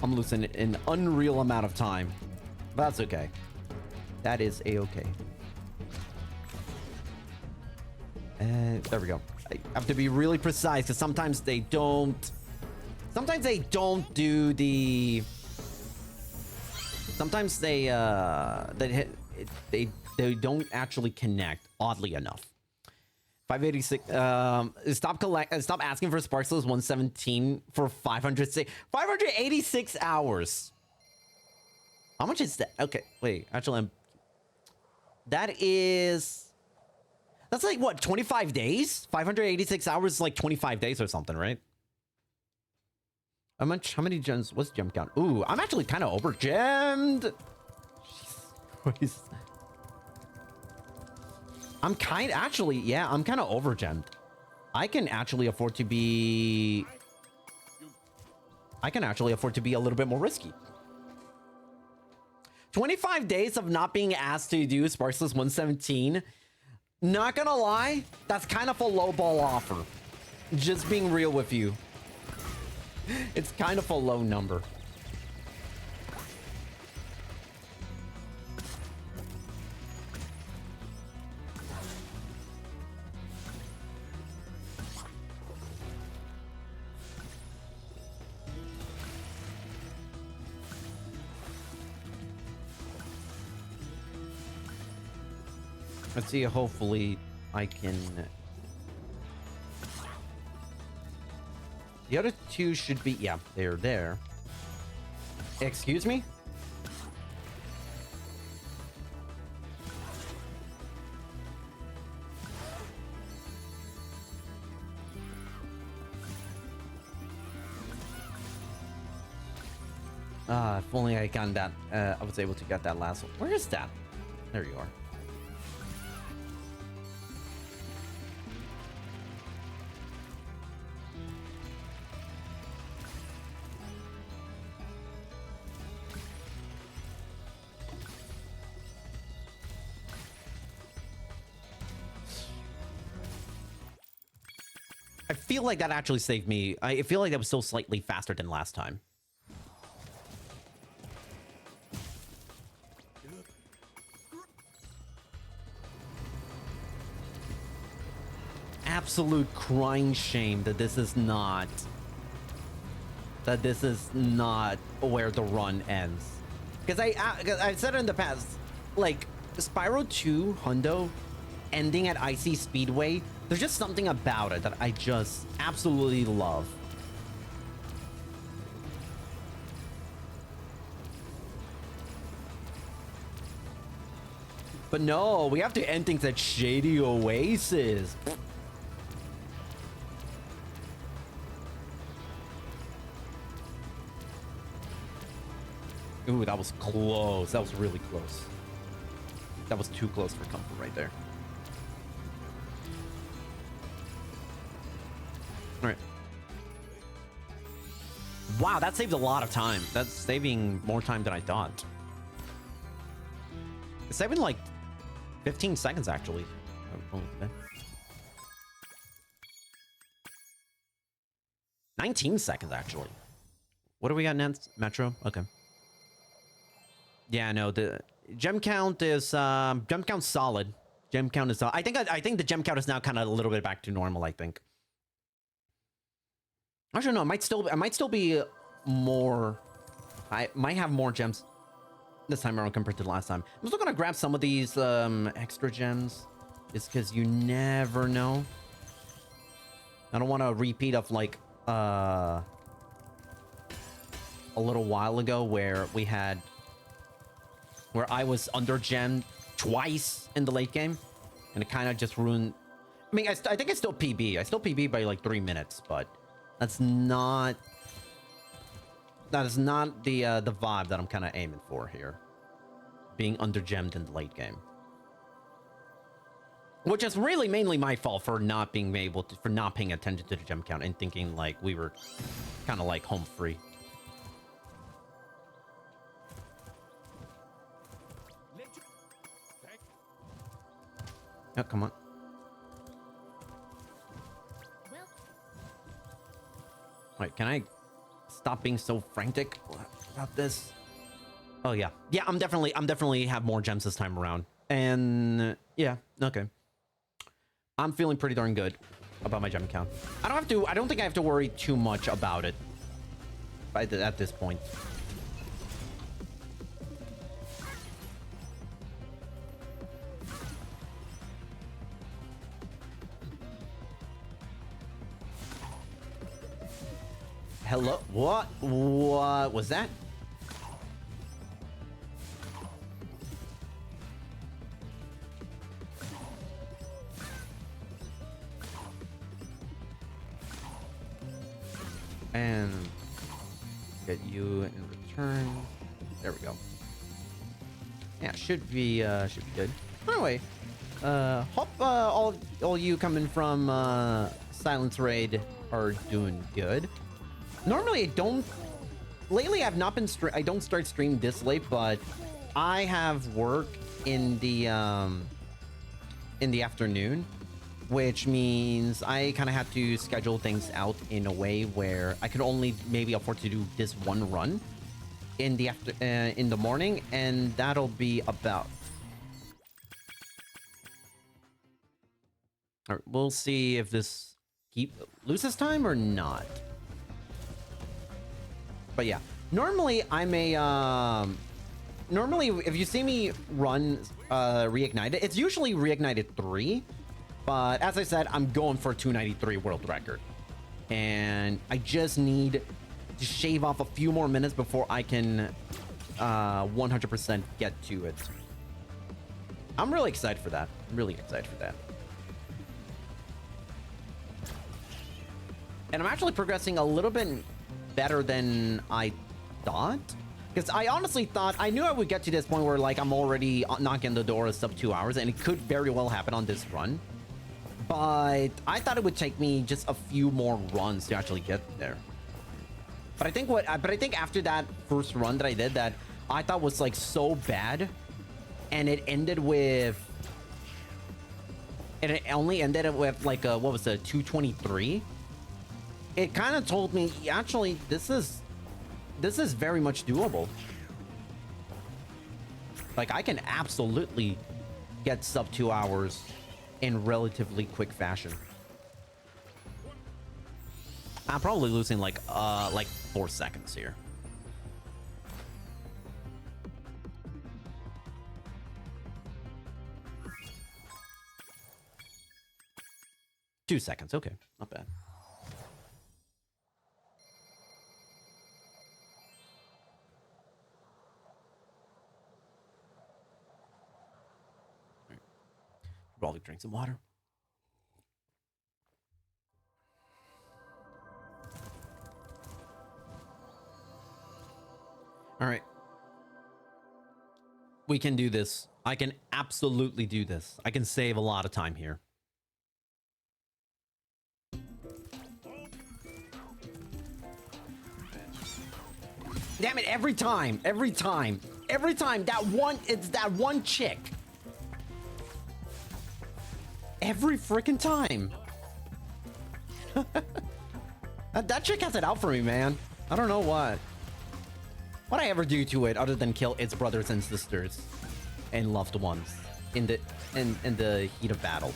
I'm losing an unreal amount of time. But that's okay. That is a-okay. There we go. I have to be really precise because sometimes they don't... Sometimes they don't do the... Sometimes they don't actually connect, oddly enough. 586. Stop asking for Sparkles 117 for 586 hours. How much is that? Okay, wait. Actually, that's like what, 25 days? 586 hours is like 25 days or something, right? How many gems? What's gem count? Ooh, I'm actually kind of over gemmed. I'm kind of over gemmed. I can actually afford to be a little bit more risky. 25 days of not being asked to do Sparkless 117. Not gonna lie, that's kind of a lowball offer. Just being real with you. It's kind of a low number. Let's see, hopefully I can... The other two should be... Yeah, they're there. Excuse me? If only I got that... I was able to get that last one. Where is that? There you are. I feel like that actually saved me. I feel like that was still slightly faster than last time. Absolute crying shame that this is not where the run ends. Because I said it in the past, like Spyro 2 Hundo ending at Icy Speedway, there's just something about it that I just absolutely love. But no, we have to end things at Shady Oasis. Ooh, that was close. That was really close. That was too close for comfort right there. All right. Wow, that saved a lot of time. That's saving more time than I thought. It's saving like 15 seconds, actually. 19 seconds, actually. What do we got next? Metro? Okay. Yeah, no, the gem count is gem count's solid. Gem count is I think the gem count is now kind of a little bit back to normal, I think. Actually, no, it might still be more. I might have more gems this time around compared to the last time. I'm still gonna grab some of these extra gems, just because you never know. I don't want to repeat of like a little while ago where I was under gemmed twice in the late game, and it kind of just ruined. I mean, I think it's still PB. I still PB by like 3 minutes, but that is not the vibe that I'm kind of aiming for here. Being under gemmed in the late game, which is really mainly my fault for not being able to, for not paying attention to the gem count and thinking like we were kind of like home free. Oh, come on. Wait, can I stop being so frantic about this? Oh yeah. Yeah, I'm definitely have more gems this time around. And yeah, okay. I'm feeling pretty darn good about my gem count. I don't think I have to worry too much about it at this point. Hello? What was that? And Get you in return. There we go. Yeah, should be good. Anyway, hope all you coming from Silence Raid are doing good. Normally I don't. Lately I've not been. I don't start streaming this late, but I have work in the afternoon, which means I kind of have to schedule things out in a way where I could only maybe afford to do this one run in the morning, and that'll be about. All right, we'll see if this loses time or not. But yeah, normally I'm a normally if you see me run reignited, it's usually reignited 3. But as I said, I'm going for 293 world record. And I just need to shave off a few more minutes before I can 100% get to it. I'm really excited for that. I'm really excited for that. And I'm actually progressing a little bit better than I thought. Because I honestly thought, I knew I would get to this point where like I'm already knocking the door of sub 2 hours, and it could very well happen on this run. But I thought it would take me just a few more runs to actually get there. But I think after that first run that I did that I thought was like so bad, and it ended with, and it only ended with like a, what was it, 223. It kind of told me, actually, this is very much doable. Like I can absolutely get sub 2 hours in relatively quick fashion. I'm probably losing like 4 seconds here. Two seconds, okay, not bad. Probably drink some water. All right. We can do this. I can absolutely do this. I can save a lot of time here. Damn it, every time, it's that one chick. Every freaking time. That chick has it out for me, man. I don't know what I ever do to it other than kill its brothers and sisters and loved ones in the heat of battle.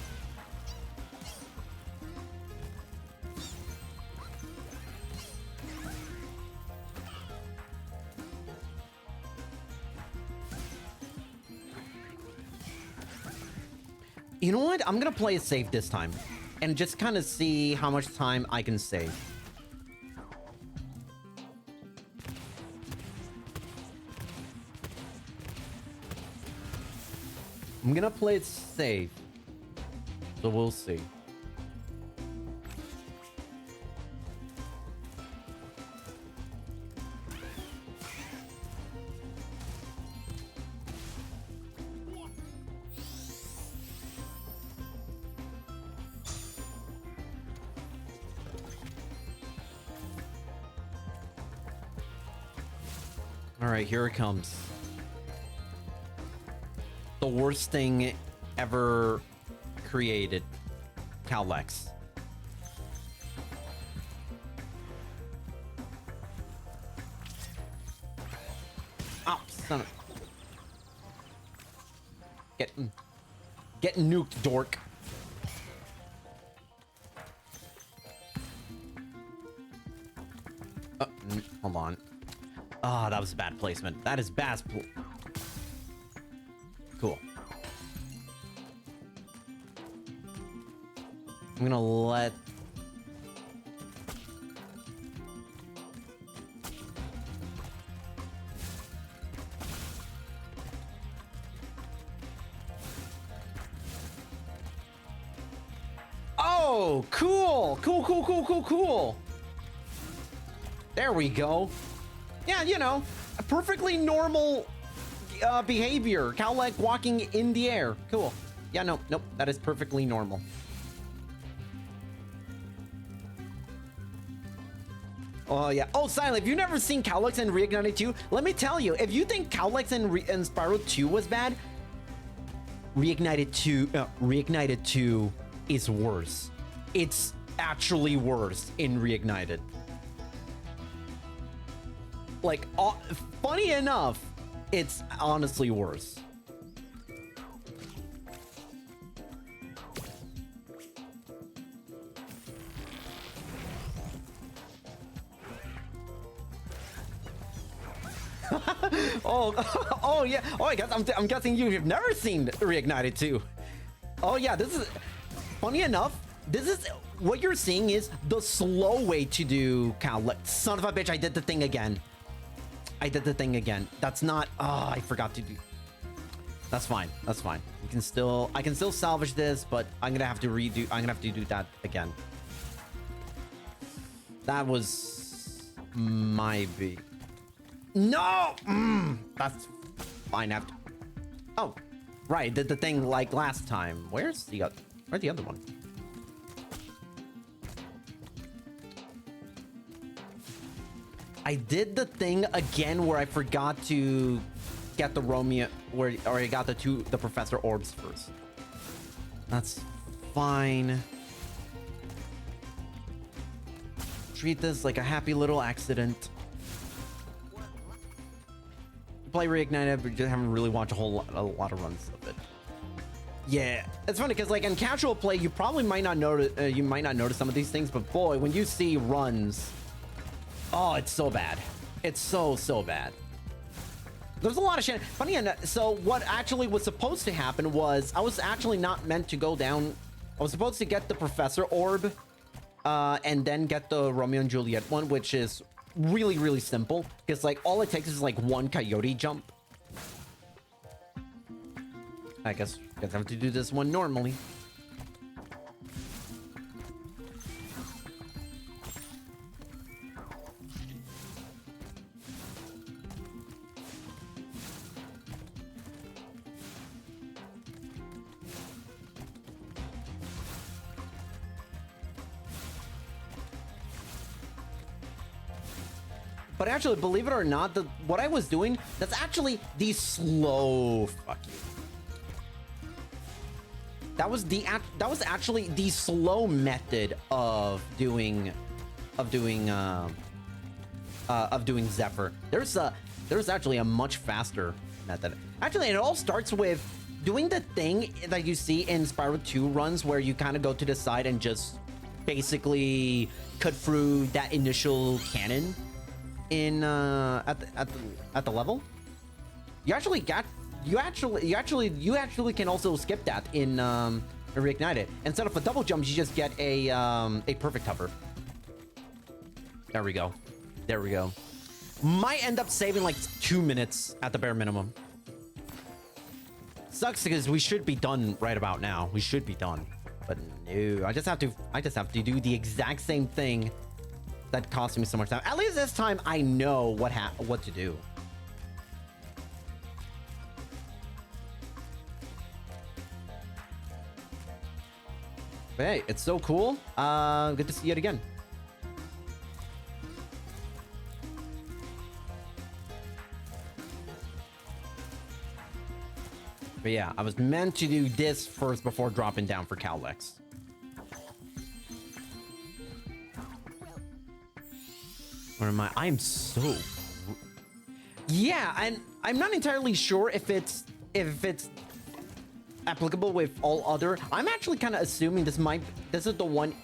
You know what? I'm gonna play it safe this time and just kind of see how much time I can save. I'm gonna play it safe, so we'll see. All right, here it comes. The worst thing ever created. Cowlex. Oh, son of... Get nuked, dork. Hold on. Ah, oh, that was a bad placement. That is bad. Cool. I'm gonna let... Oh, cool. Cool. There we go. Yeah, you know, a perfectly normal behavior. Cow leg walking in the air. Cool. Yeah, no, nope. That is perfectly normal. Oh, yeah. Oh, Silent, if you've never seen Cowlex in Reignited 2, let me tell you, if you think Cowlex in Spyro 2 was bad, Reignited 2 is worse. It's actually worse in Reignited. Like, funny enough, it's honestly worse. Oh, oh yeah. Oh, I guess I'm guessing you've never seen Reignited 2. Oh yeah, this is funny enough. This is what you're seeing is the slow way to do Cow. Son of a bitch! I did the thing again. I did the thing again. That's not. Oh, I forgot to do. That's fine. That's fine. You can still. I can still salvage this, but I'm gonna have to redo. I'm gonna have to do that again. That was my B. No! That's fine. I have to... Oh, right. Did the thing like last time. Where's the other one? I did the thing again where I forgot to get the Romeo, or I got the Professor Orbs first. That's fine. Treat this like a happy little accident. Play Reignited, but just haven't really watched a lot of runs of it. Yeah, it's funny because like in casual play, you probably might not notice some of these things, but boy, when you see runs, oh, it's so bad. It's so bad. There's a lot of shit. Funny enough, so what actually was supposed to happen was I was actually not meant to go down. I was supposed to get the Professor Orb, and then get the Romeo and Juliet one, which is really simple because like all it takes is like one coyote jump. I guess I have to do this one normally. But actually, believe it or not, what I was doing, that's actually the slow... Fuck you. That was actually the slow method of doing Zephyr. There's actually a much faster method. Actually, it all starts with doing the thing that you see in Spyro 2 runs where you kind of go to the side and just basically cut through that initial cannon in at the level. You actually can also skip that in Reignited. Instead of a double jump, you just get a perfect hover. There we go. There we go. Might end up saving like 2 minutes at the bare minimum. Sucks because we should be done right about now. We should be done, but no. I just have to do the exact same thing that cost me so much time. At least this time I know what to do. But hey, it's so cool. Good to see it again. But yeah, I was meant to do this first before dropping down for Cowlex. Where am I? I'm so... Yeah, and I'm not entirely sure if it's applicable with all other... I'm actually kind of assuming this is the one...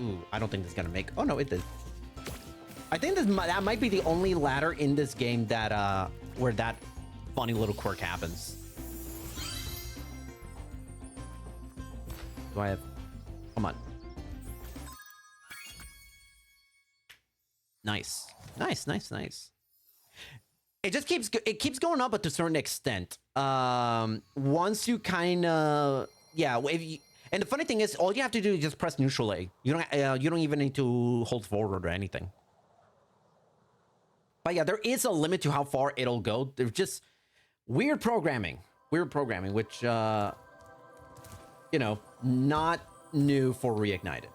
Ooh, I don't think this is gonna make... Oh no, it did. I think that might be the only ladder in this game that where that funny little quirk happens. Do I have... Come on. Nice. It just keeps going up, but to a certain extent. Once you kind of... Yeah, and the funny thing is, all you have to do is just press neutral A. You don't even need to hold forward or anything. But yeah, there is a limit to how far it'll go. There's just weird programming, which, you know, not new for Reignited.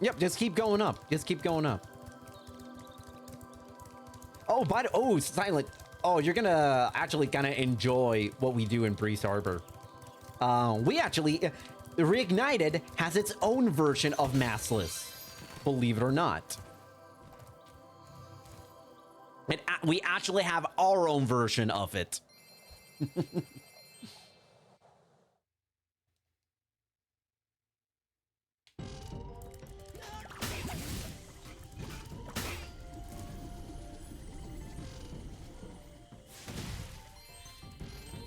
Yep, just keep going up. Just keep going up. Oh, oh, Silent. Oh, you're gonna actually kind of enjoy what we do in Breeze Harbor. We actually, Reignited has its own version of Massless, believe it or not. We actually have our own version of it.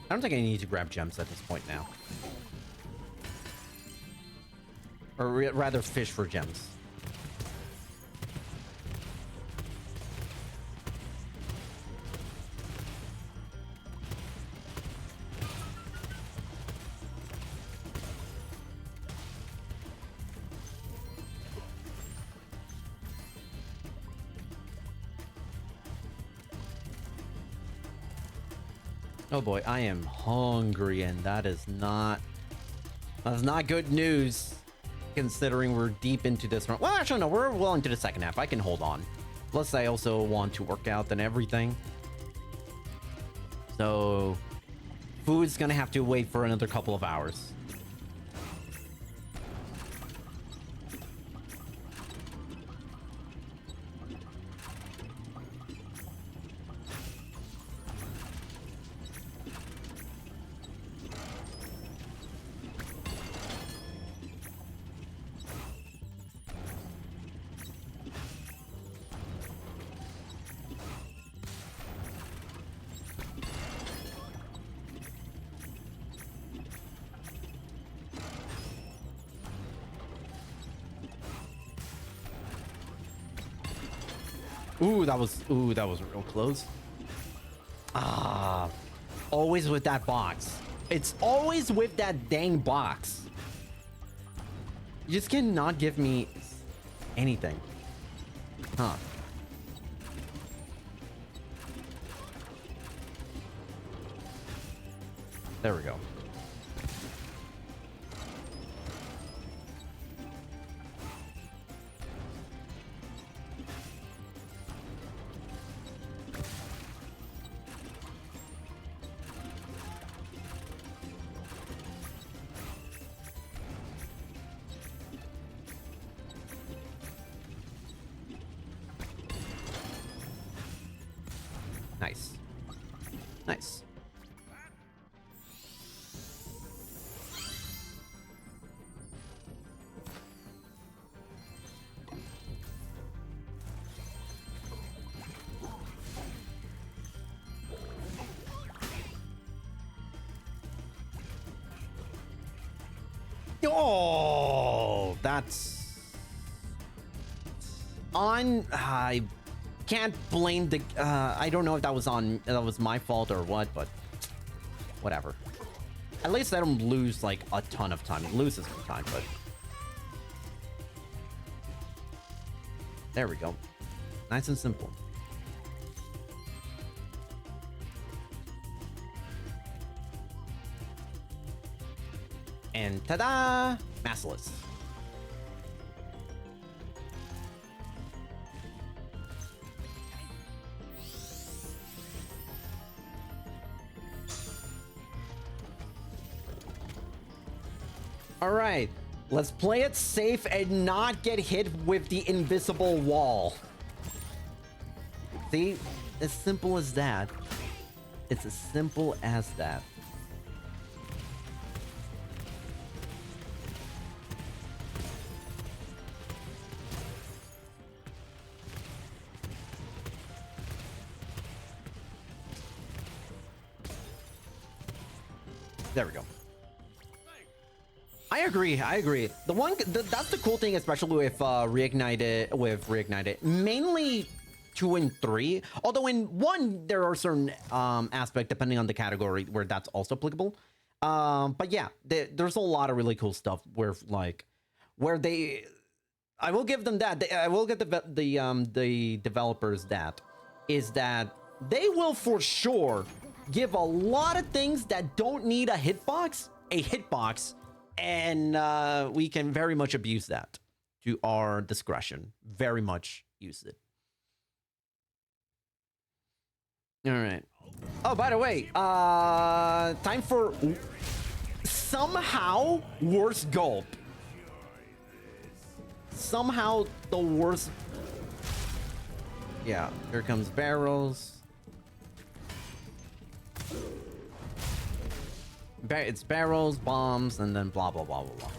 I don't think I need to grab gems at this point now. Or rather, fish for gems. Oh boy, I am hungry, and that's not good news, considering we're deep into this run. Well, actually, no, we're well into the second half. I can hold on. Plus, I also want to work out and everything. So, food's gonna have to wait for another couple of hours. Ooh, that was real close. Ah, always with that box. It's always with that dang box. You just cannot give me anything. Huh. There we go. Nice. Nice. Oh, that's on. I can't blame the. I don't know if that was my fault or what, but whatever. At least I don't lose like a ton of time. It loses some time, but there we go. Nice and simple. And ta-da! Massless. All right, let's play it safe and not get hit with the invisible wall. See, as simple as that. It's as simple as that. There we go. I agree. That's the cool thing, especially with Reignited. Mainly 2 and 3. Although in 1 there are certain aspects depending on the category where that's also applicable. But yeah, there's a lot of really cool stuff where I will give them that. I will get the developers that is that they will for sure give a lot of things that don't need a hitbox, and we can very much abuse that to our discretion. Very much use it. All right. Oh, by the way, time for somehow worst gulp. Somehow the worst. Yeah, here comes barrels. It's barrels, bombs, and then blah blah blah blah blah.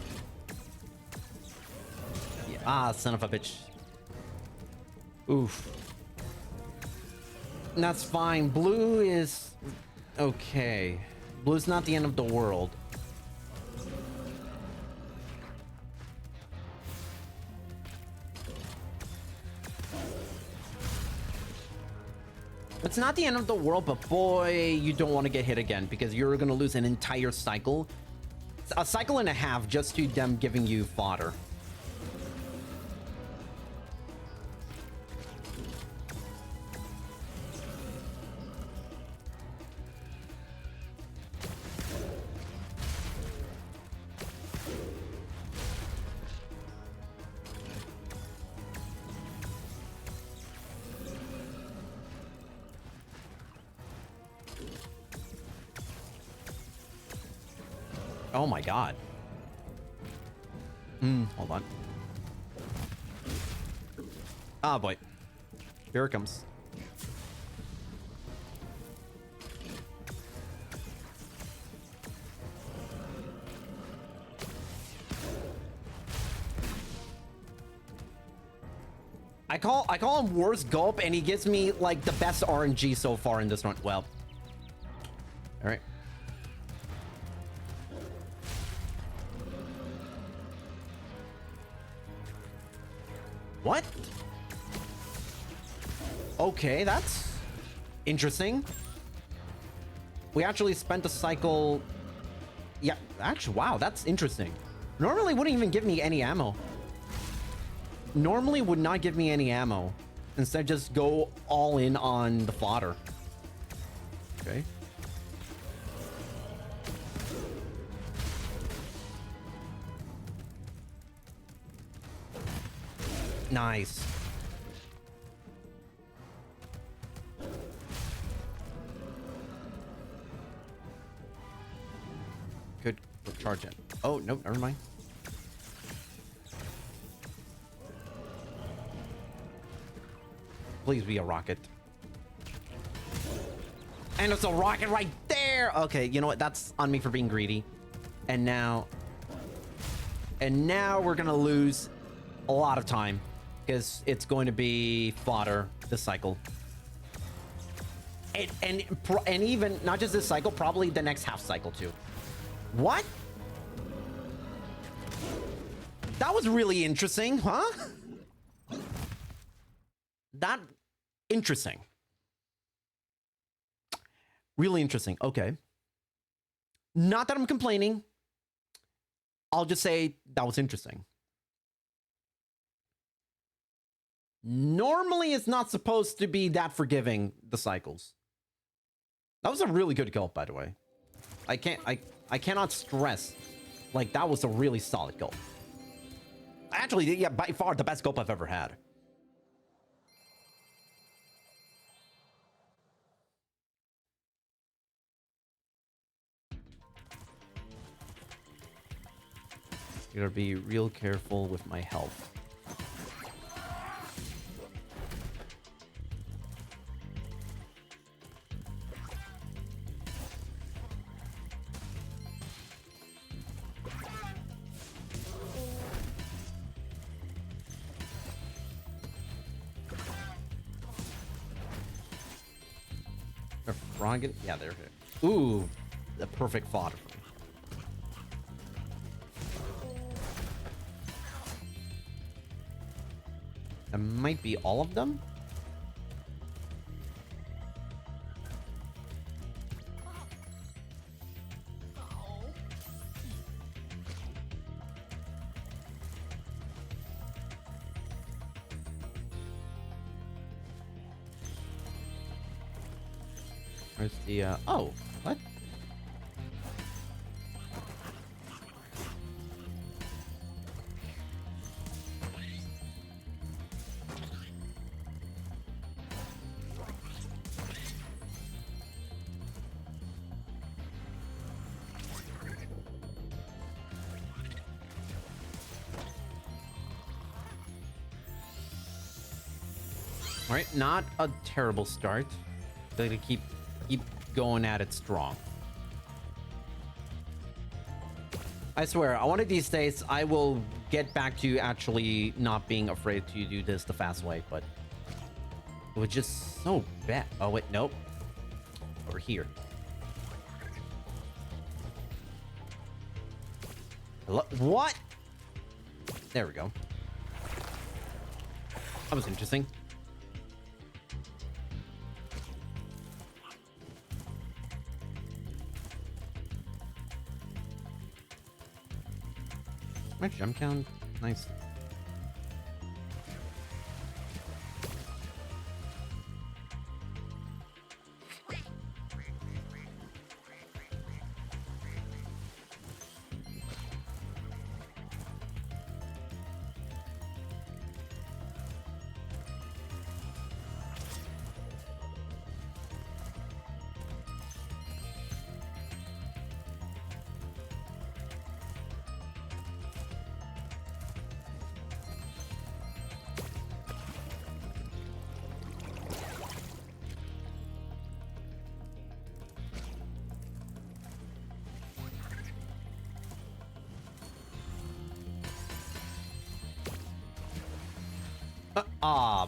Yeah. Ah, son of a bitch. Oof. That's fine. Blue is okay. Blue's not the end of the world. It's not the end of the world, but boy, you don't want to get hit again because you're going to lose an entire cycle. A cycle and a half just to them giving you fodder. Oh my god. Hold on. Ah, boy. Here it comes. I call him worst gulp, and he gives me like the best RNG so far in this run. Well, all right. What? Okay, that's interesting. We actually spent a cycle. Yeah, actually, wow, that's interesting. Normally wouldn't even give me any ammo. Normally would not give me any ammo. Instead, just go all in on the fodder. Okay. Nice. Good charge it. Oh, no, never mind. Please be a rocket. And it's a rocket right there. Okay, you know what? That's on me for being greedy. And now we're gonna lose a lot of time because it's going to be fodder this cycle. And even not just this cycle, probably the next half cycle too. What? That was really interesting, huh? That interesting. Really interesting. Okay. Not that I'm complaining. I'll just say that was interesting. Normally it's not supposed to be that forgiving, the cycles. That was a really good gulp, by the way. I cannot stress, like, that was a really solid gulp. Actually, yeah, by far the best gulp I've ever had. You gotta be real careful with my health. Yeah, there. Ooh, the perfect fodder for me. That might be all of them. Where's the, oh, what? All right, not a terrible start. They're gonna keep going at it strong. I swear, one of these days, I will get back to actually not being afraid to do this the fast way, but it was just so bad. Oh, wait, nope. Over here. Hello? What? There we go. That was interesting. My jump count? Nice.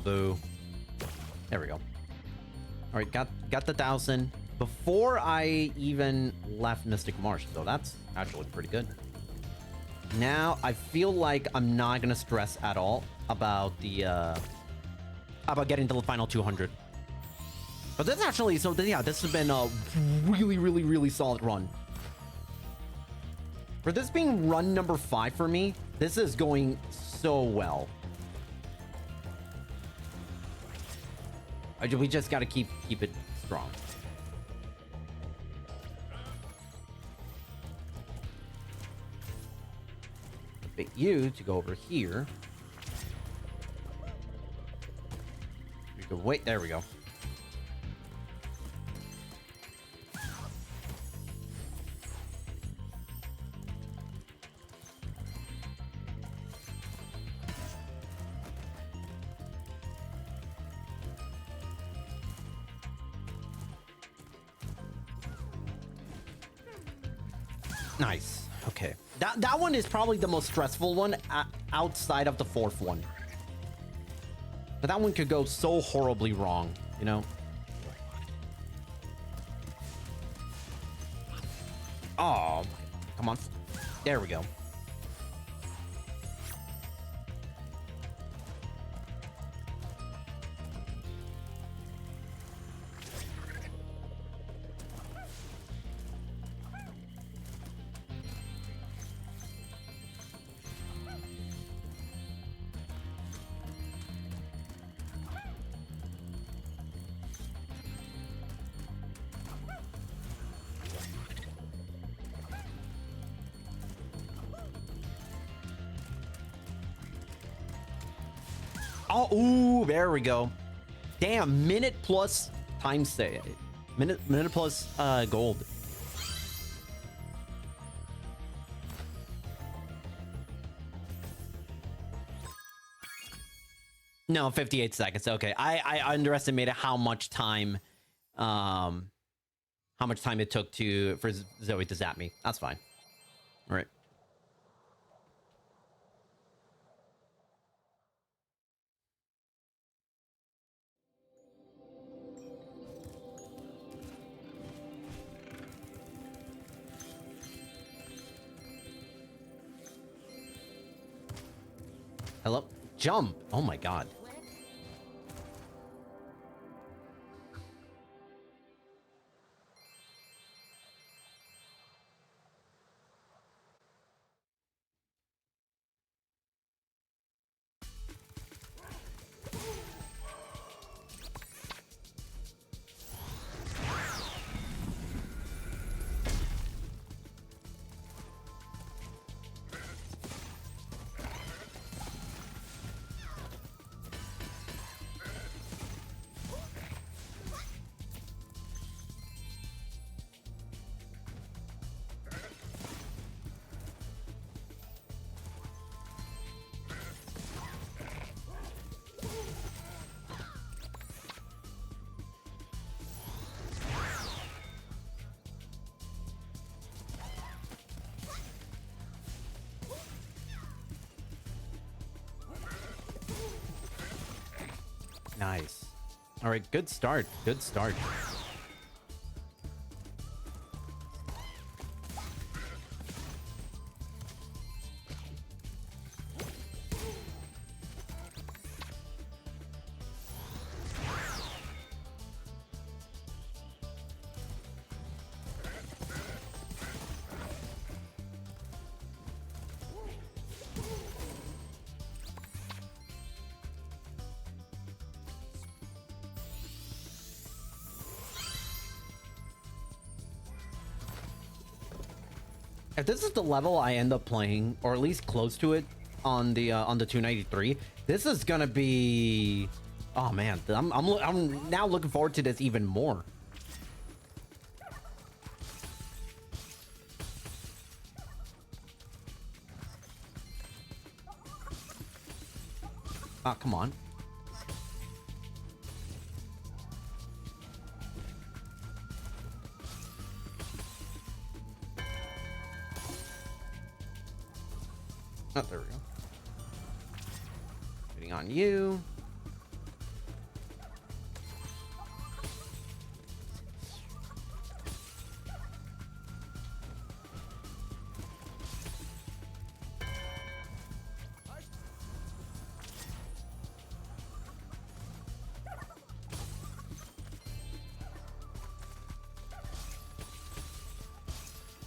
Boo. There we go. All right, got the 1,000 before I even left Mystic Marsh, so that's actually pretty good. Now I feel like I'm not gonna stress at all about the about getting to the final 200. But that's actually, so yeah, this has been a really solid run. For this being run number 5 for me, this is going so well. We just gotta keep it strong. Bait you to go over here. We go. Wait, there we go. Nice. Okay. That one is probably the most stressful one outside of the 4th one. But that one could go so horribly wrong, you know? Oh, come on. There we go. Oh, ooh, there we go. Damn, minute plus time stay. Minute plus gold. No, 58 seconds. Okay. I underestimated how much time it took for Zoe to zap me. That's fine. All right. Hello? Jump. Oh my god. Nice. All right, good start. Good start. If this is the level I end up playing, or at least close to it, on the 293, this is gonna be, oh man, I'm now looking forward to this even more. Ah, come on. Oh, there we go. Waiting on you.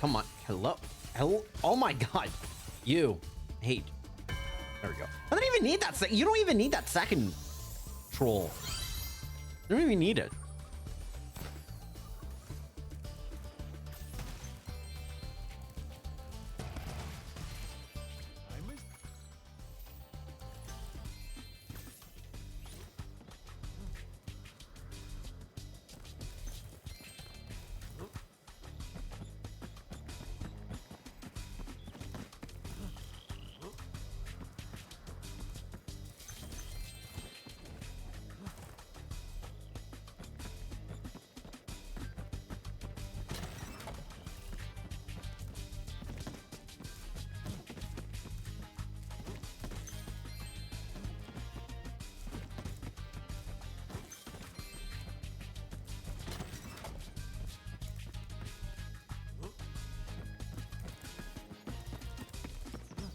Come on. Hello. Hello. Oh my god. You. Hate. There we go. I don't even need that. You don't even need that second troll. You don't even need it.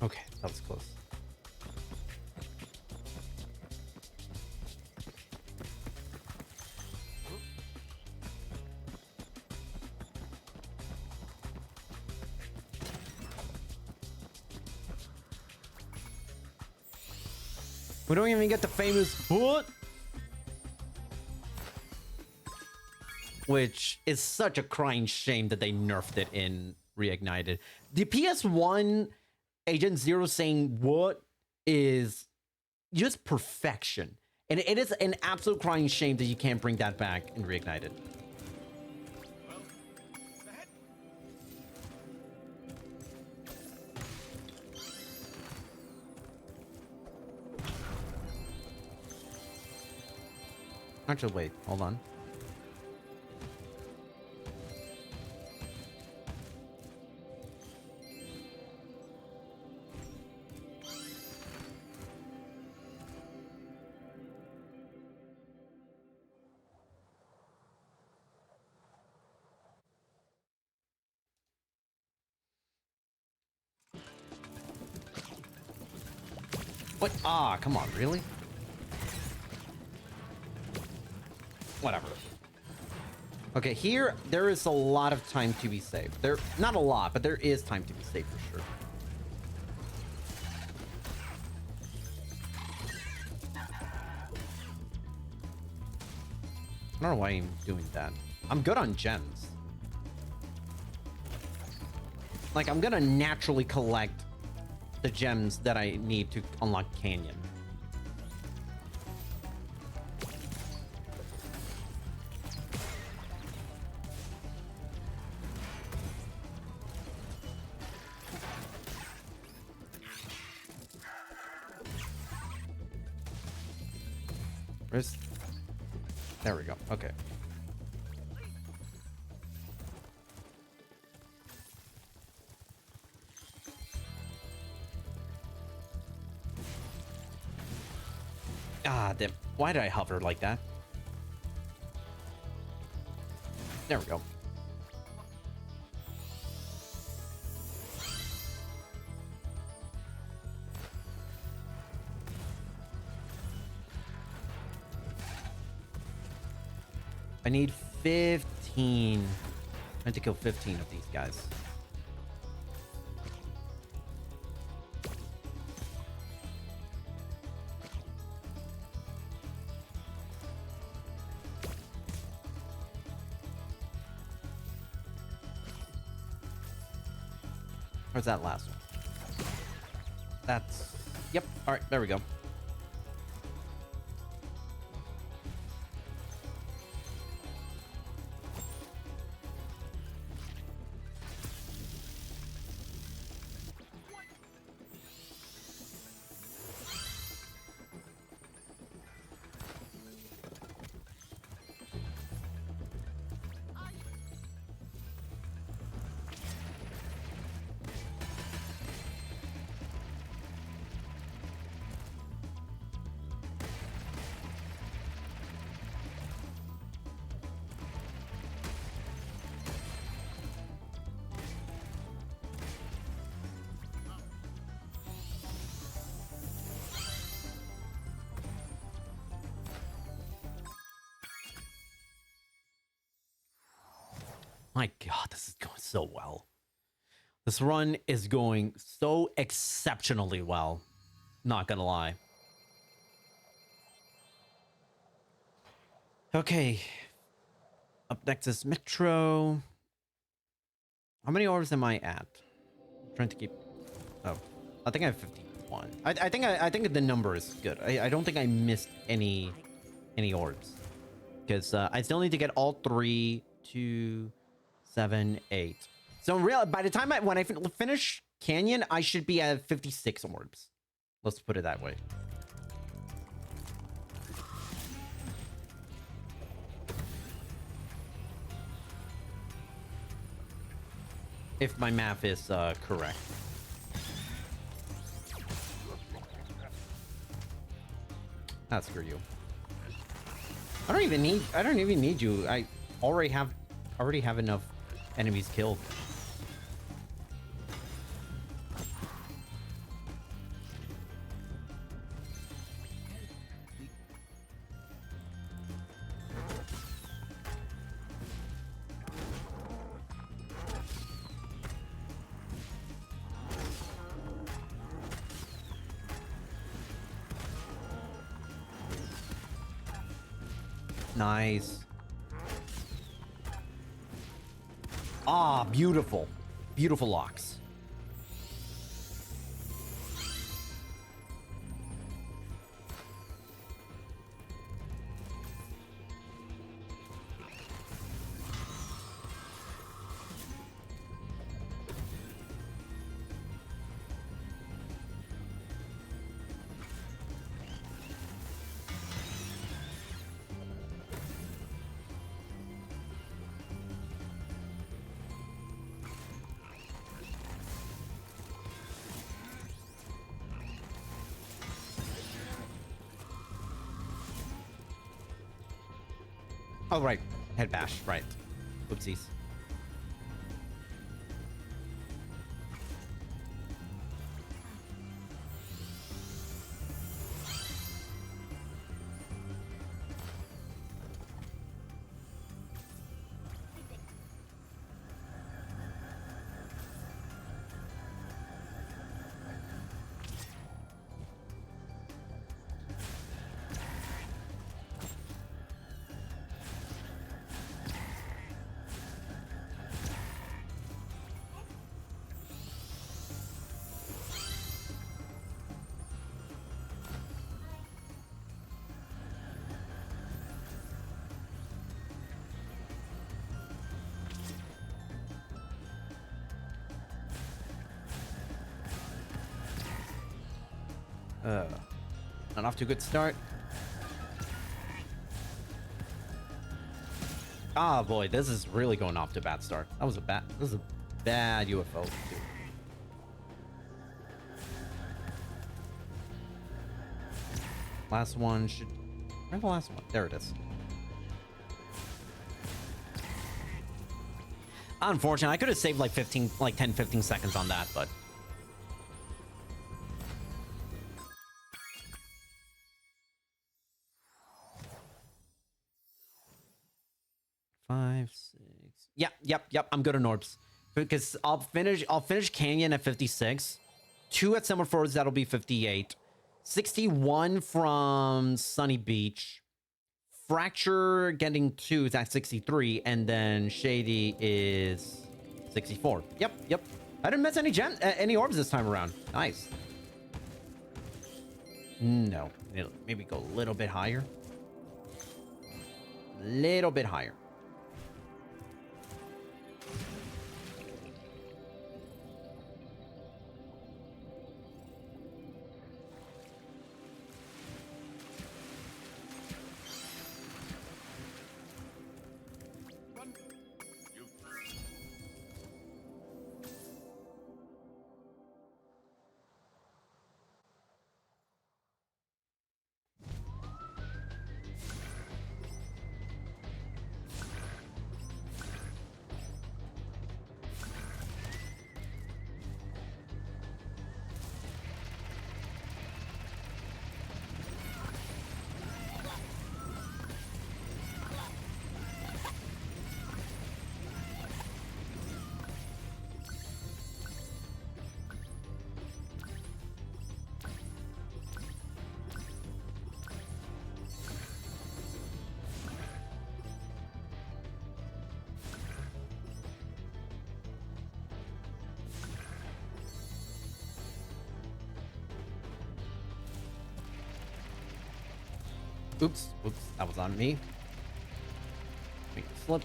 Okay, that was close. We don't even get the famous foot, which is such a crying shame that they nerfed it in Reignited. The PS1 Agent Zero saying what is just perfection. And it is an absolute crying shame that you can't bring that back in Reignited. Actually, wait, hold on. What? Ah, come on, really? Whatever. Okay, here, there is a lot of time to be saved. Not a lot, but there is time to be saved for sure. I don't know why I'm doing that. I'm good on gems. Like, I'm gonna naturally collect the gems that I need to unlock Canyon. Where's... There we go. Okay. Ah, damn. Why did I hover like that? There we go. I need 15. I have to kill 15 of these guys. Where's that last one? That's... Yep. All right, there we go. My God, this is going so well. This run is going so exceptionally well. Not gonna lie. Okay. Up next is Metro. How many orbs am I at? I'm trying to keep... Oh, I think I have 51. I think the number is good. I don't think I missed any orbs. Because I still need to get all 3, 2, 7, 8. So real, by the time when I finish Canyon, I should be at 56 orbs. Let's put it that way. If my math is correct. Ah, screw you. I don't even need you. I already have enough enemies killed. Nice. Ah, beautiful. Beautiful locks. Oh, right. Head bash. Right. Oopsies. Not off to a good start. Ah, boy, this is really going off to a bad start. This is a bad UFO, too. Last one should Where's the last one? There it is. Unfortunately, I could have saved like 15, like 10, 15 seconds on that, but... Five, six. Yep. I'm good on Orbs. Because I'll finish Canyon at 56. 2 at Semaphores, that'll be 58. 61 from Sunny Beach. Fracture getting 2 is at 63. And then Shady is 64. Yep. I didn't miss any orbs this time around. Nice. No. Maybe go a little bit higher. Little bit higher. Oops, that was on me. Make a slip.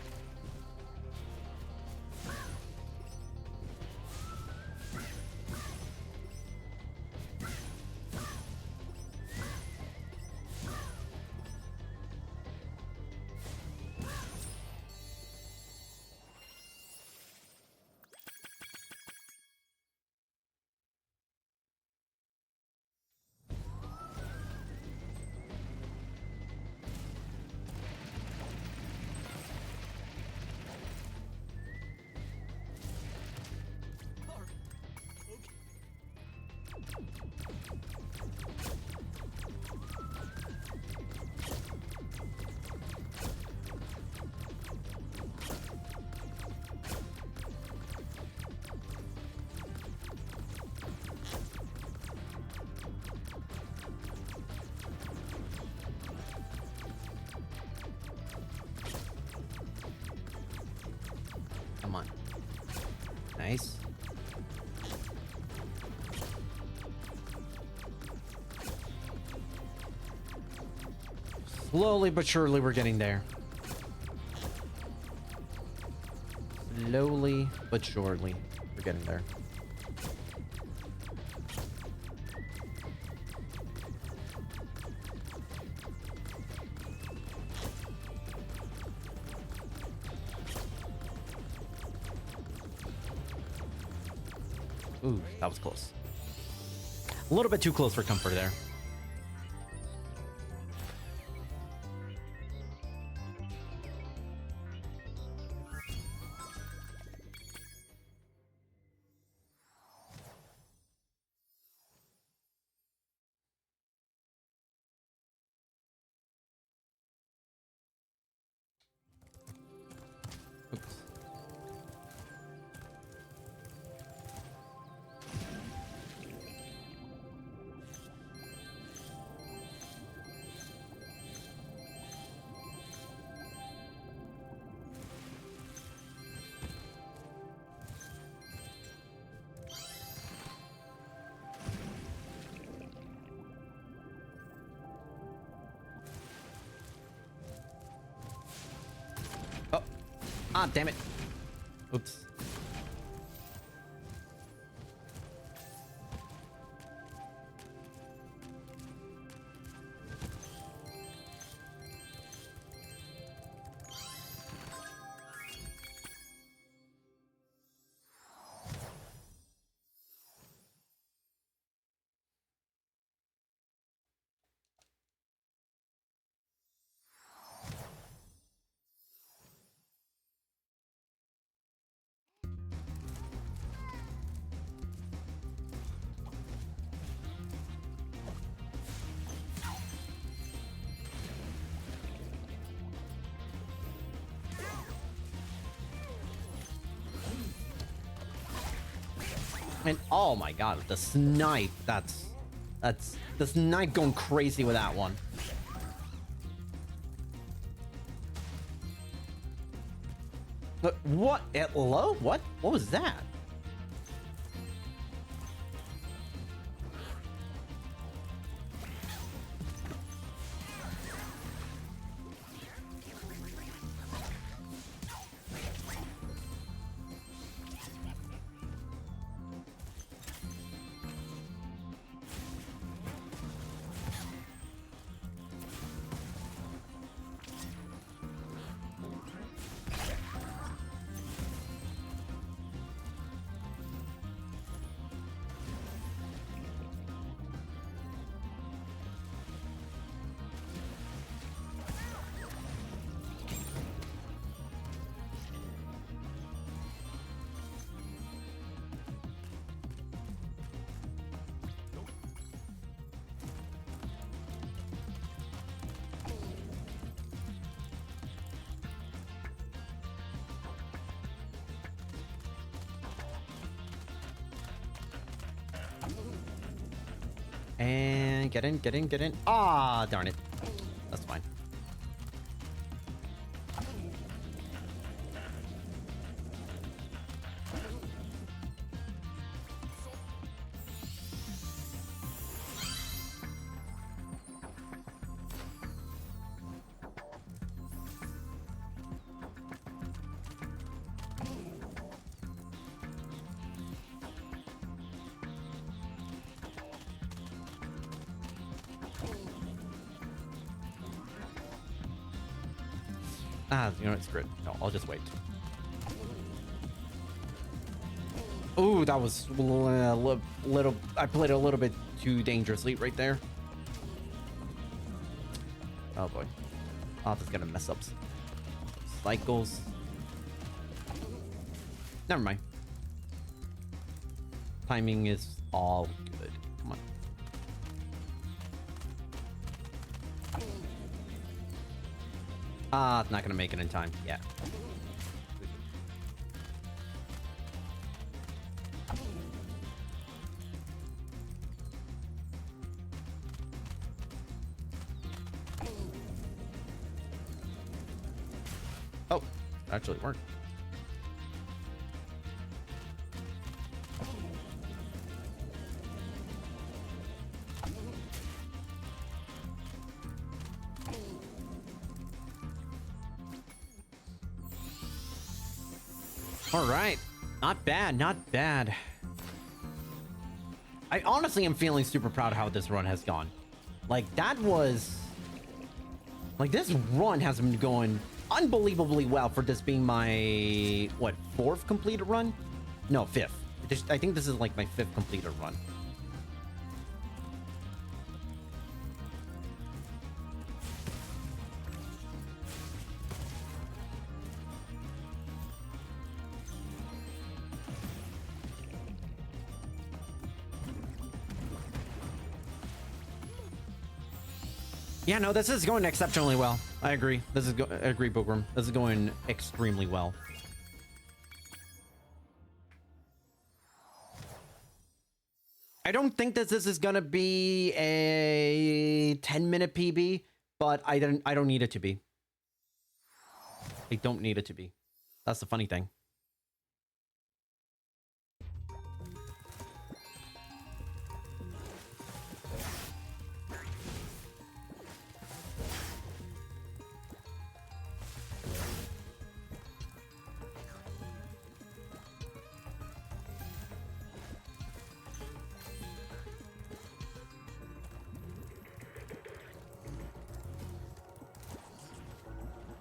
Come on. Nice. Slowly but surely we're getting there. Slowly but surely we're getting there. Ooh, that was close. A little bit too close for comfort there. Oops. Oh. Ah, damn it. Oops. And oh my god, the snipe. That's the snipe going crazy with that one. But what? Hello? What? What was that? And get in, get in, get in. Ah, darn it. That's fine. Ah, you know, it's good. No, I'll just wait. Ooh, that was a little... I played a little bit too dangerously right there. Oh, boy. Oh, this is gonna mess up cycles. Never mind. Timing is all good. Come on. Ah, it's not gonna make it in time. Yeah. Oh, actually it worked. All right, not bad, not bad. I honestly am feeling super proud of how this run has gone. Like, that was... Like, this run has been going unbelievably well for this being my, what, 4th completed run? No, 5th. I think this is like my 5th completed run. Yeah, no, this is going exceptionally well. I agree. I agree, Bookworm. This is going extremely well. I don't think that this is gonna be a 10-minute PB, but I don't need it to be. I don't need it to be. That's the funny thing.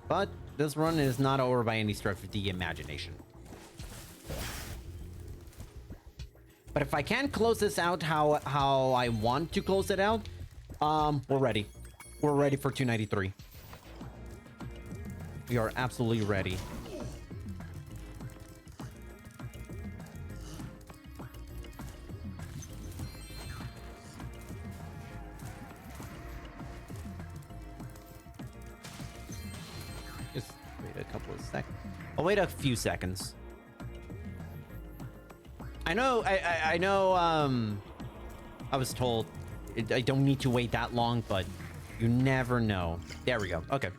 But this run is not over by any stretch of the imagination. But if I can close this out how I want to close it out, we're ready. We're ready for 293. We are absolutely ready. Just wait a couple of seconds. I'll wait a few seconds. I know. I know. I was told I don't need to wait that long, but you never know. There we go. Okay.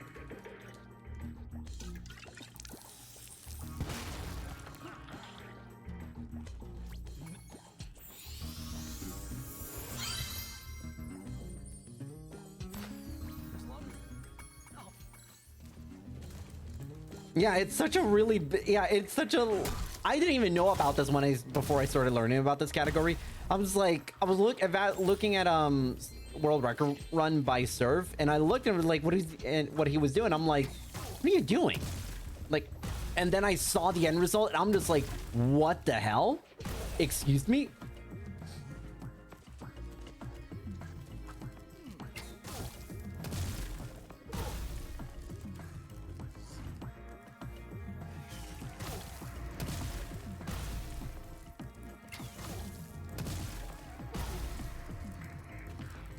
Yeah, it's such a really yeah, it's such a I didn't even know about this before I started learning about this category. I was looking at world record run by Serve, and I looked at like what he was doing. I'm like, what are you doing? Like, and then I saw the end result, and I'm just like, what the hell? Excuse me?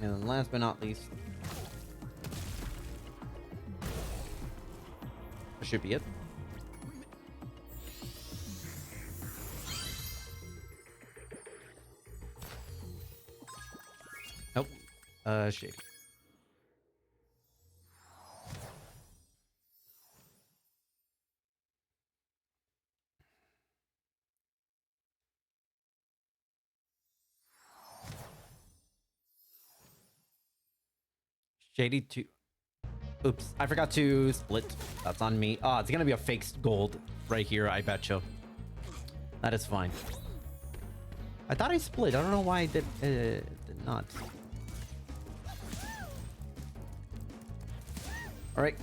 And then last but not least, that should be it. Nope. Shady. Shady to... Oops, I forgot to split. That's on me. Oh, it's gonna be a fake gold right here, I betcha. That is fine. I thought I split. I don't know why I did not. Alright.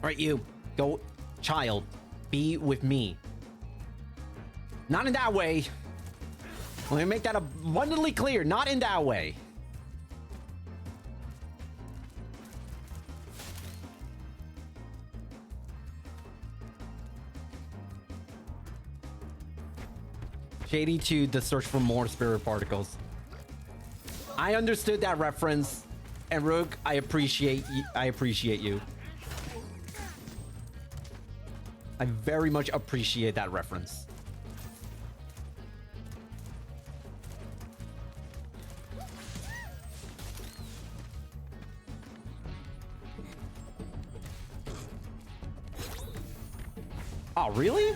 Alright, you. Go, child. Be with me. Not in that way. Let me make that abundantly clear. Not in that way. Shady to the search for more spirit particles. I understood that reference, and Rook, I appreciate you. I very much appreciate that reference. Oh, really?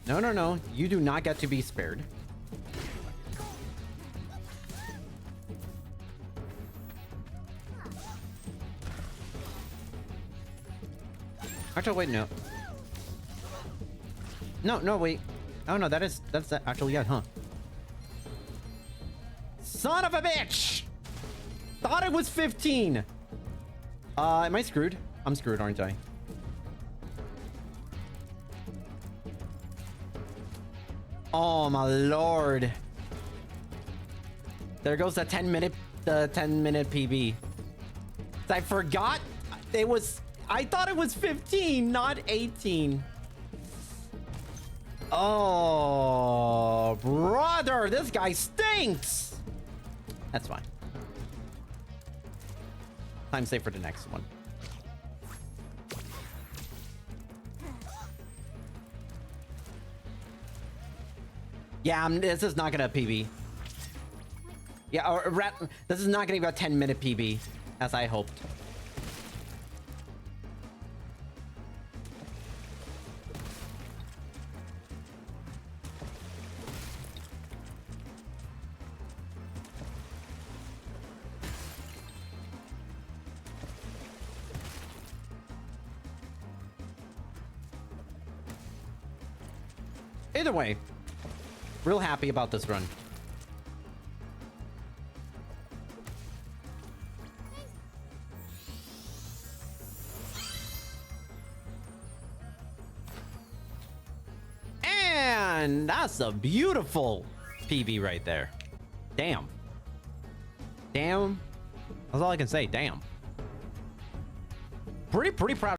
No, no, no. You do not get to be spared. Actually, wait, no. No, no, wait. Oh, no, that's actually it, huh? Son of a bitch! Thought it was 15! Am I screwed? I'm screwed, aren't I? Oh my lord. There goes the 10-minute PB. I forgot it was, I thought it was 15, not 18. Oh, brother, this guy stinks. That's fine. Time save for the next one. Yeah, this is not gonna PB. Yeah, this is not gonna be a 10-minute PB, as I hoped. Either way, real happy about this run. And that's a beautiful PB right there. Damn. Damn. That's all I can say. Damn. Pretty proud.